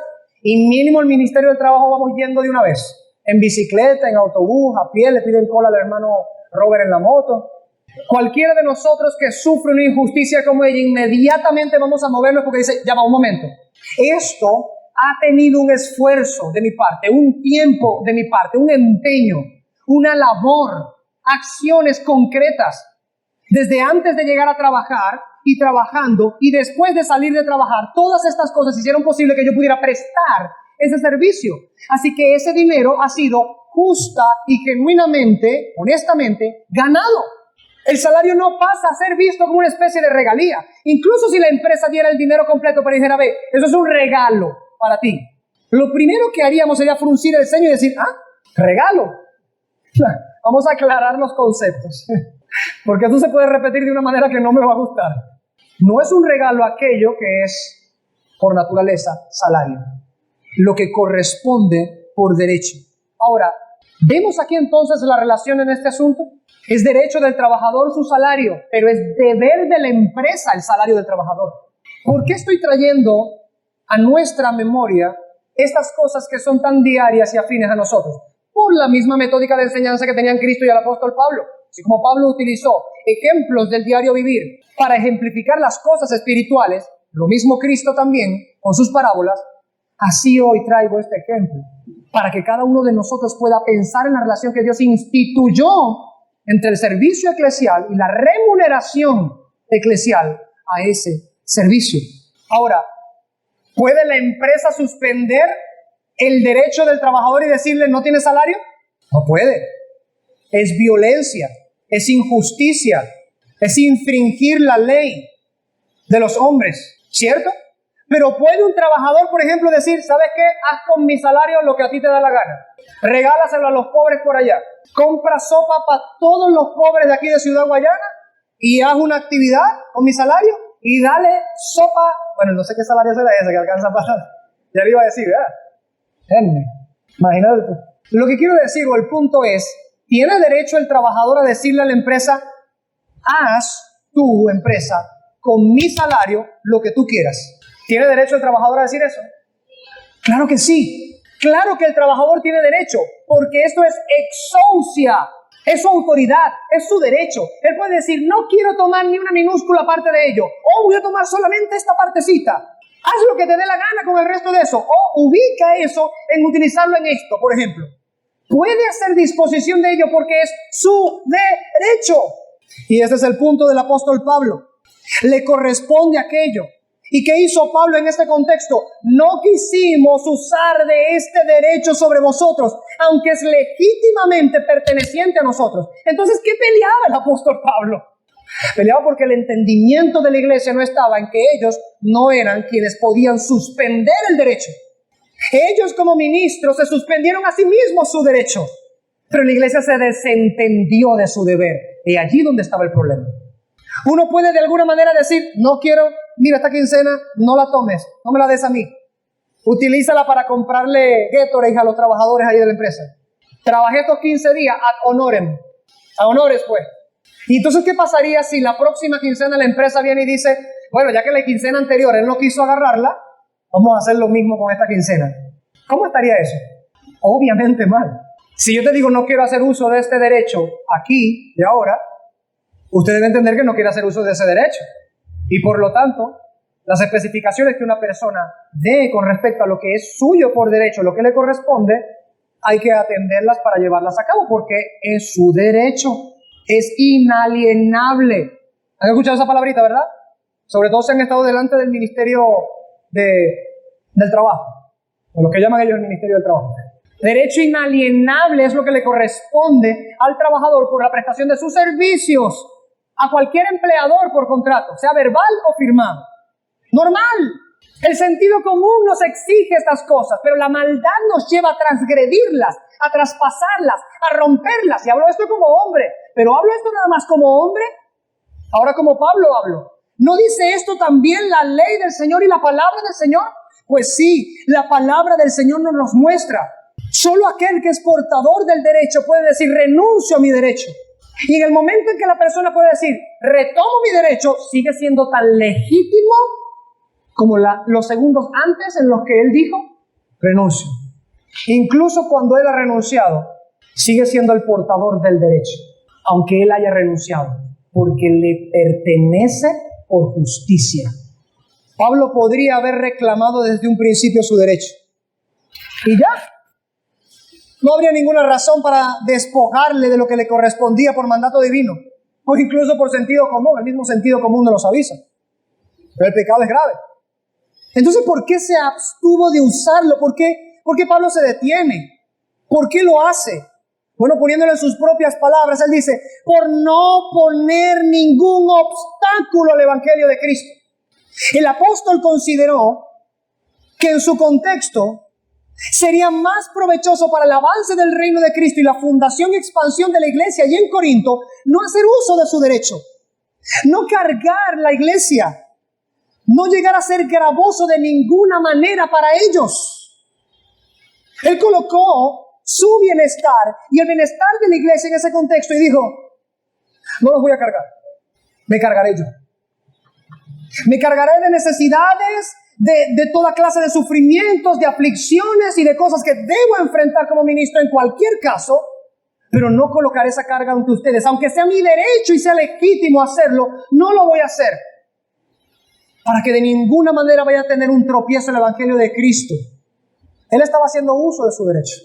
y mínimo el Ministerio del Trabajo vamos yendo de una vez. En bicicleta, en autobús, a pie, le piden cola al hermano Robert en la moto. Cualquiera de nosotros que sufre una injusticia como ella, inmediatamente vamos a movernos porque dice, ya va, un momento. Esto ha tenido un esfuerzo de mi parte, un tiempo de mi parte, un empeño, una labor, acciones concretas. Desde antes de llegar a trabajar y trabajando y después de salir de trabajar, todas estas cosas hicieron posible que yo pudiera prestar ese servicio. Así que ese dinero ha sido justa y genuinamente, honestamente, ganado. El salario no pasa a ser visto como una especie de regalía. Incluso si la empresa diera el dinero completo para decir, a ver, eso es un regalo para ti. Lo primero que haríamos sería fruncir el ceño y decir, regalo. Vamos a aclarar los conceptos, porque esto se puede repetir de una manera que no me va a gustar. No es un regalo aquello que es, por naturaleza, salario, lo que corresponde por derecho. Ahora, ¿vemos aquí entonces la relación en este asunto? Es derecho del trabajador su salario, pero es deber de la empresa el salario del trabajador. ¿Por qué estoy trayendo a nuestra memoria estas cosas que son tan diarias y afines a nosotros? Por la misma metódica de enseñanza que tenían Cristo y el apóstol Pablo. Así como Pablo utilizó ejemplos del diario vivir para ejemplificar las cosas espirituales, lo mismo Cristo también, con sus parábolas, así hoy traigo este ejemplo, para que cada uno de nosotros pueda pensar en la relación que Dios instituyó entre el servicio eclesial y la remuneración eclesial a ese servicio. Ahora, ¿puede la empresa suspender el derecho del trabajador y decirle no tiene salario? No puede. Es violencia, es injusticia, es infringir la ley de los hombres, ¿cierto? Pero puede un trabajador, por ejemplo, decir, ¿sabes qué? Haz con mi salario lo que a ti te da la gana. Regálaselo a los pobres por allá. Compra sopa para todos los pobres de aquí de Ciudad Guayana y haz una actividad con mi salario y dale sopa. Bueno, no sé qué salario será ese que alcanza para... Ya le iba a decir, ¿verdad? Imagínate tú. Lo que quiero decir, o el punto es, ¿tiene derecho el trabajador a decirle a la empresa, haz tu empresa con mi salario lo que tú quieras? ¿Tiene derecho el trabajador a decir eso? Claro que sí. Claro que el trabajador tiene derecho, porque esto es exousia, es su autoridad, es su derecho. Él puede decir, no quiero tomar ni una minúscula parte de ello, o voy a tomar solamente esta partecita. Haz lo que te dé la gana con el resto de eso, o ubica eso en utilizarlo en esto, por ejemplo. Puede hacer disposición de ello porque es su derecho. Y este es el punto del apóstol Pablo. Le corresponde aquello. ¿Y qué hizo Pablo en este contexto? No quisimos usar de este derecho sobre vosotros, aunque es legítimamente perteneciente a nosotros. Entonces, ¿qué peleaba el apóstol Pablo? Peleaba porque el entendimiento de la iglesia no estaba en que ellos no eran quienes podían suspender el derecho. Ellos como ministros se suspendieron a sí mismos su derecho, pero la iglesia se desentendió de su deber. Y allí donde estaba el problema. Uno puede de alguna manera decir, no quiero, mira esta quincena, no la tomes, no me la des a mí. Utilízala para comprarle Gatorade a los trabajadores ahí de la empresa. Trabajé estos 15 días ad honorem, a honores pues. Y entonces, ¿qué pasaría si la próxima quincena la empresa viene y dice, bueno, ya que la quincena anterior él no quiso agarrarla, vamos a hacer lo mismo con esta quincena? ¿Cómo estaría eso? Obviamente mal. Si yo te digo, no quiero hacer uso de este derecho aquí y ahora, usted debe entender que no quiere hacer uso de ese derecho. Y por lo tanto, las especificaciones que una persona dé con respecto a lo que es suyo por derecho, lo que le corresponde, hay que atenderlas para llevarlas a cabo, porque es su derecho. Es inalienable. ¿Han escuchado esa palabrita, verdad? Sobre todo si han estado delante del ministerio del trabajo, o lo que llaman ellos el ministerio del trabajo. Derecho inalienable es lo que le corresponde al trabajador por la prestación de sus servicios a cualquier empleador por contrato, sea verbal o firmado. Normal. El sentido común nos exige estas cosas, pero la maldad nos lleva a transgredirlas, a traspasarlas, a romperlas. Y hablo esto como hombre, pero hablo esto nada más como hombre. Ahora como Pablo hablo. ¿No dice esto también la ley del Señor y la palabra del Señor? Pues sí, la palabra del Señor nos muestra. Solo aquel que es portador del derecho puede decir, renuncio a mi derecho. Y en el momento en que la persona puede decir, retomo mi derecho, sigue siendo tan legítimo como los segundos antes en los que él dijo, renuncio. Incluso cuando él ha renunciado, sigue siendo el portador del derecho, aunque él haya renunciado, porque le pertenece por justicia. Pablo podría haber reclamado desde un principio su derecho. Y ya. No habría ninguna razón para despojarle de lo que le correspondía por mandato divino, o incluso por sentido común. El mismo sentido común nos los avisa. Pero el pecado es grave. Entonces, ¿por qué se abstuvo de usarlo? ¿Por qué Pablo se detiene? ¿Por qué lo hace? Bueno, poniéndolo en sus propias palabras, él dice, por no poner ningún obstáculo al evangelio de Cristo. El apóstol consideró que en su contexto sería más provechoso para el avance del reino de Cristo y la fundación y expansión de la iglesia allí en Corinto, no hacer uso de su derecho, no cargar la iglesia, no llegar a ser gravoso de ninguna manera para ellos. Él colocó su bienestar y el bienestar de la iglesia en ese contexto y dijo, no los voy a cargar, me cargaré yo. Me cargaré de necesidades, de toda clase de sufrimientos, de aflicciones y de cosas que debo enfrentar como ministro en cualquier caso, pero no colocaré esa carga ante ustedes. Aunque sea mi derecho y sea legítimo hacerlo, no lo voy a hacer, para que de ninguna manera vaya a tener un tropiezo el evangelio de Cristo. Él estaba haciendo uso de su derecho.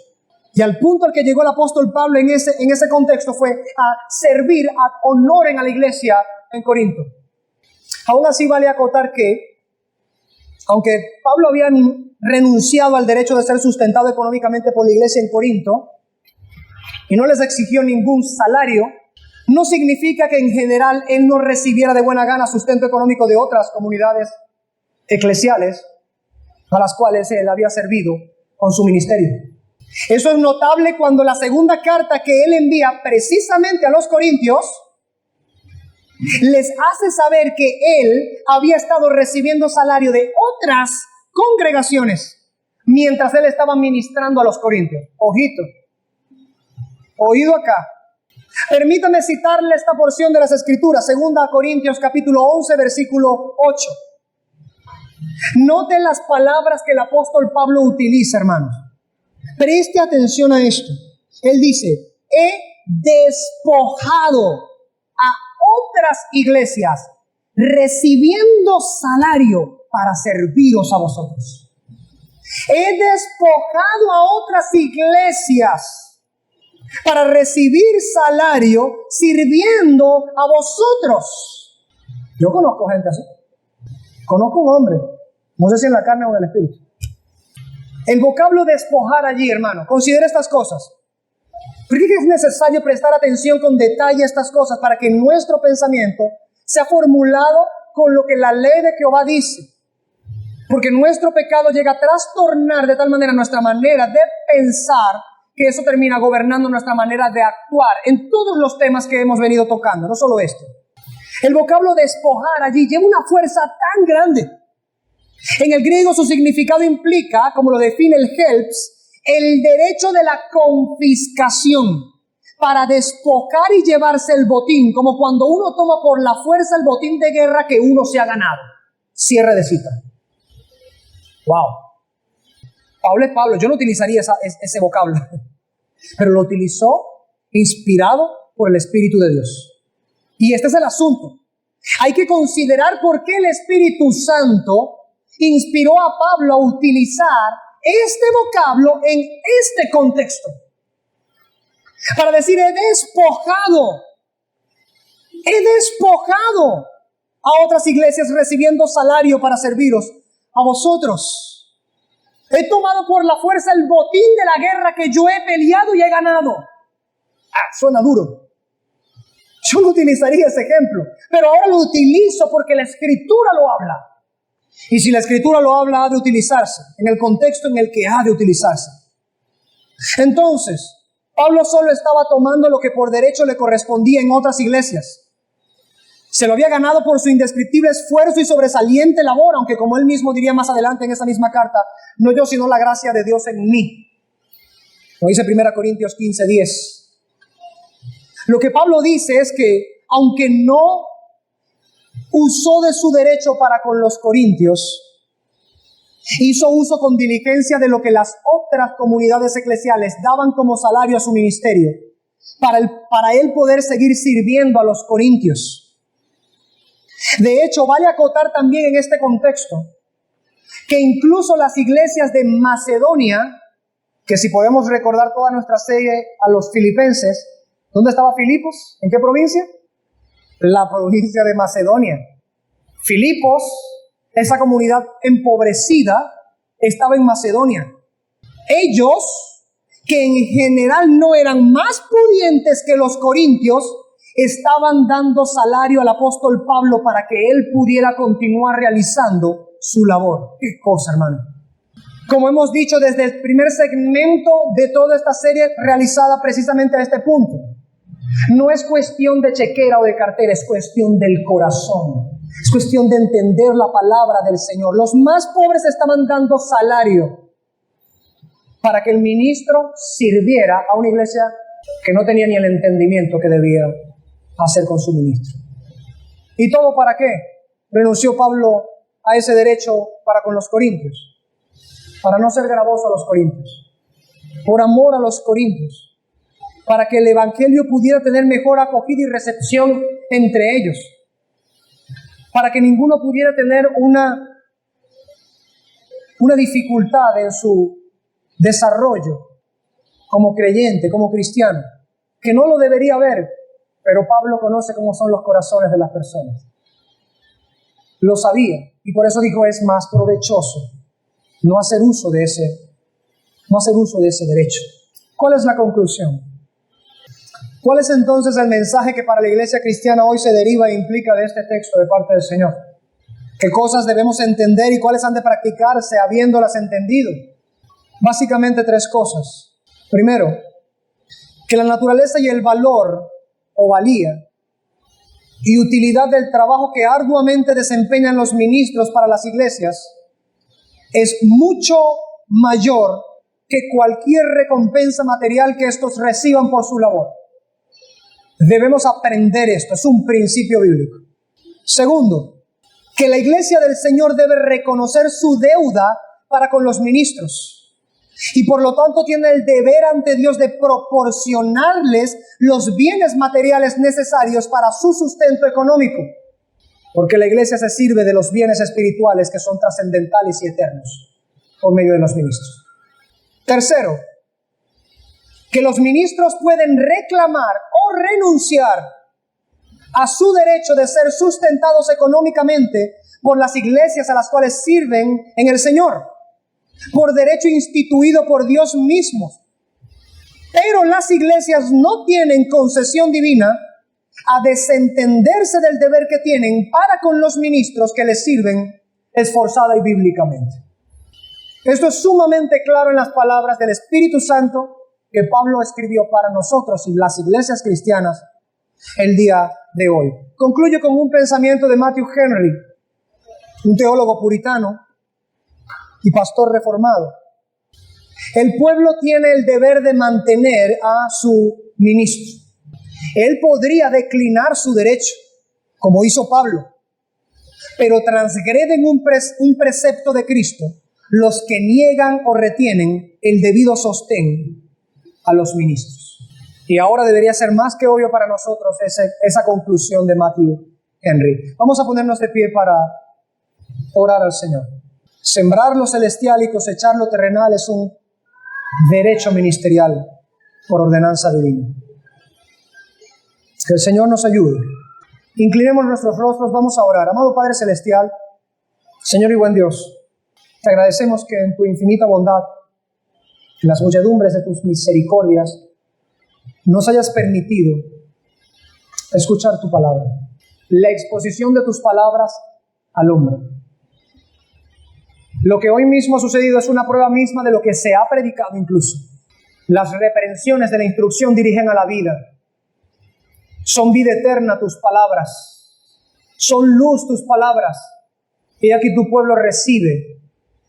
Y al punto al que llegó el apóstol Pablo en ese contexto fue a servir, a honoren a la iglesia en Corinto. Aún así vale acotar que, aunque Pablo había renunciado al derecho de ser sustentado económicamente por la iglesia en Corinto y no les exigió ningún salario, no significa que en general él no recibiera de buena gana sustento económico de otras comunidades eclesiales a las cuales él había servido con su ministerio. Eso es notable cuando la segunda carta que él envía precisamente a los corintios les hace saber que él había estado recibiendo salario de otras congregaciones mientras él estaba ministrando a los corintios. Ojito, oído acá. Permítame citarle esta porción de las Escrituras, 2 Corintios capítulo 11, versículo 8. Noten las palabras que el apóstol Pablo utiliza, hermanos. Preste atención a esto. Él dice, he despojado a otras iglesias, recibiendo salario para serviros a vosotros. He despojado a otras iglesias para recibir salario sirviendo a vosotros. Yo conozco gente así. Conozco un hombre, no sé si en la carne o en el espíritu. El vocablo despojar allí, hermano, considera estas cosas. ¿Por qué es necesario prestar atención con detalle a estas cosas para que nuestro pensamiento sea formulado con lo que la ley de Jehová dice? Porque nuestro pecado llega a trastornar de tal manera nuestra manera de pensar que eso termina gobernando nuestra manera de actuar en todos los temas que hemos venido tocando, no solo esto. El vocablo despojar allí lleva una fuerza tan grande. En el griego su significado implica, como lo define el Helps, el derecho de la confiscación para despojar y llevarse el botín, como cuando uno toma por la fuerza el botín de guerra que uno se ha ganado. Cierre de cita. Wow. Pablo es Pablo, yo no utilizaría ese vocablo, pero lo utilizó inspirado por el Espíritu de Dios. Y este es el asunto. Hay que considerar por qué el Espíritu Santo inspiró a Pablo a utilizar este vocablo en este contexto. Para decir, he despojado He despojado a otras iglesias recibiendo salario para serviros a vosotros. He tomado por la fuerza el botín de la guerra que yo he peleado y he ganado. Suena duro. Yo no utilizaría ese ejemplo, pero ahora lo utilizo porque la Escritura lo habla. Y si la Escritura lo habla, ha de utilizarse en el contexto en el que ha de utilizarse. Entonces, Pablo solo estaba tomando lo que por derecho le correspondía en otras iglesias. Se lo había ganado por su indescriptible esfuerzo y sobresaliente labor, aunque como él mismo diría más adelante en esa misma carta, no yo sino la gracia de Dios en mí. Como dice 1 Corintios 15:10. Lo que Pablo dice es que, aunque no usó de su derecho para con los corintios, hizo uso con diligencia de lo que las otras comunidades eclesiales daban como salario a su ministerio, para él poder seguir sirviendo a los corintios. De hecho, vale acotar también en este contexto que incluso las iglesias de Macedonia, que si podemos recordar toda nuestra serie a los filipenses, ¿dónde estaba Filipos? ¿En qué provincia? La provincia de Macedonia. Filipos, esa comunidad empobrecida, estaba en Macedonia. Ellos, que en general no eran más pudientes que los corintios, estaban dando salario al apóstol Pablo para que él pudiera continuar realizando su labor. ¡Qué cosa, hermano! Como hemos dicho desde el primer segmento de toda esta serie realizada precisamente a este punto, no es cuestión de chequera o de cartera, es cuestión del corazón. Es cuestión de entender la palabra del Señor. Los más pobres estaban dando salario para que el ministro sirviera a una iglesia que no tenía ni el entendimiento que debía hacer con su ministro. ¿Y todo para qué? Renunció Pablo a ese derecho para con los corintios. Para no ser gravoso a los corintios. Por amor a los corintios. Para que el evangelio pudiera tener mejor acogida y recepción entre ellos. Para que ninguno pudiera tener una dificultad en su desarrollo como creyente, como cristiano, que no lo debería haber, pero Pablo conoce cómo son los corazones de las personas. Lo sabía, y por eso dijo, es más provechoso no hacer uso de ese derecho. ¿Cuál es la conclusión? ¿Cuál es entonces el mensaje que para la iglesia cristiana hoy se deriva e implica de este texto de parte del Señor? ¿Qué cosas debemos entender y cuáles han de practicarse habiéndolas entendido? Básicamente 3 cosas. Primero, que la naturaleza y el valor o valía y utilidad del trabajo que arduamente desempeñan los ministros para las iglesias es mucho mayor que cualquier recompensa material que estos reciban por su labor. Debemos aprender esto, es un principio bíblico. Segundo, que la iglesia del Señor debe reconocer su deuda para con los ministros y por lo tanto tiene el deber ante Dios de proporcionarles los bienes materiales necesarios para su sustento económico, porque la iglesia se sirve de los bienes espirituales que son trascendentales y eternos por medio de los ministros. Tercero, que los ministros pueden reclamar o renunciar a su derecho de ser sustentados económicamente por las iglesias a las cuales sirven en el Señor, por derecho instituido por Dios mismo. Pero las iglesias no tienen concesión divina a desentenderse del deber que tienen para con los ministros que les sirven esforzada y bíblicamente. Esto es sumamente claro en las palabras del Espíritu Santo que Pablo escribió para nosotros y las iglesias cristianas el día de hoy. Concluyo con un pensamiento de Matthew Henry, un teólogo puritano y pastor reformado. El pueblo tiene el deber de mantener a su ministro. Él podría declinar su derecho, como hizo Pablo, pero transgreden un precepto de Cristo los que niegan o retienen el debido sostén a los ministros. Y ahora debería ser más que obvio para nosotros esa conclusión de Matthew Henry. Vamos a ponernos de pie para orar al Señor. Sembrar lo celestial y cosechar lo terrenal es un derecho ministerial por ordenanza divina. Que el Señor nos ayude Inclinemos nuestros rostros, vamos a orar. Amado Padre Celestial, Señor y buen Dios, te agradecemos que en tu infinita bondad, en las muchedumbres de tus misericordias, nos hayas permitido escuchar tu palabra, la exposición de tus palabras al hombre. Lo que hoy mismo ha sucedido es una prueba misma de lo que se ha predicado incluso. Las reprensiones de la instrucción dirigen a la vida. Son vida eterna tus palabras. Son luz tus palabras. Y aquí tu pueblo recibe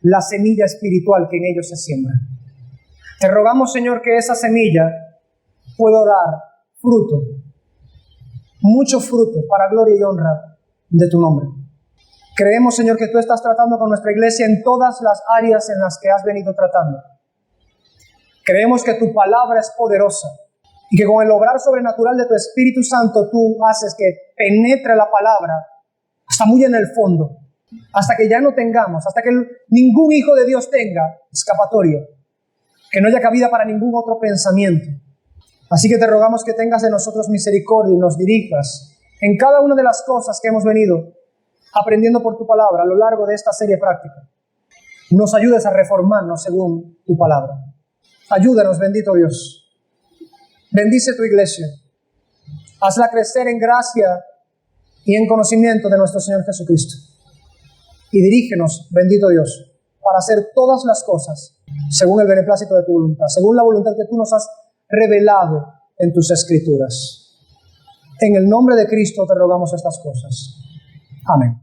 la semilla espiritual que en ellos se siembra. Te rogamos, Señor, que esa semilla pueda dar fruto, mucho fruto para gloria y honra de tu nombre. Creemos, Señor, que tú estás tratando con nuestra iglesia en todas las áreas en las que has venido tratando. Creemos que tu palabra es poderosa y que con el obrar sobrenatural de tu Espíritu Santo tú haces que penetre la palabra hasta muy en el fondo, hasta que ya no tengamos, hasta que ningún hijo de Dios tenga escapatoria, que no haya cabida para ningún otro pensamiento. Así que te rogamos que tengas de nosotros misericordia y nos dirijas en cada una de las cosas que hemos venido aprendiendo por tu palabra a lo largo de esta serie práctica. Nos ayudes a reformarnos según tu palabra. Ayúdanos, bendito Dios. Bendice tu iglesia. Hazla crecer en gracia y en conocimiento de nuestro Señor Jesucristo. Y dirígenos, bendito Dios, para hacer todas las cosas según el beneplácito de tu voluntad, según la voluntad que tú nos has revelado en tus escrituras. En el nombre de Cristo te rogamos estas cosas. Amén.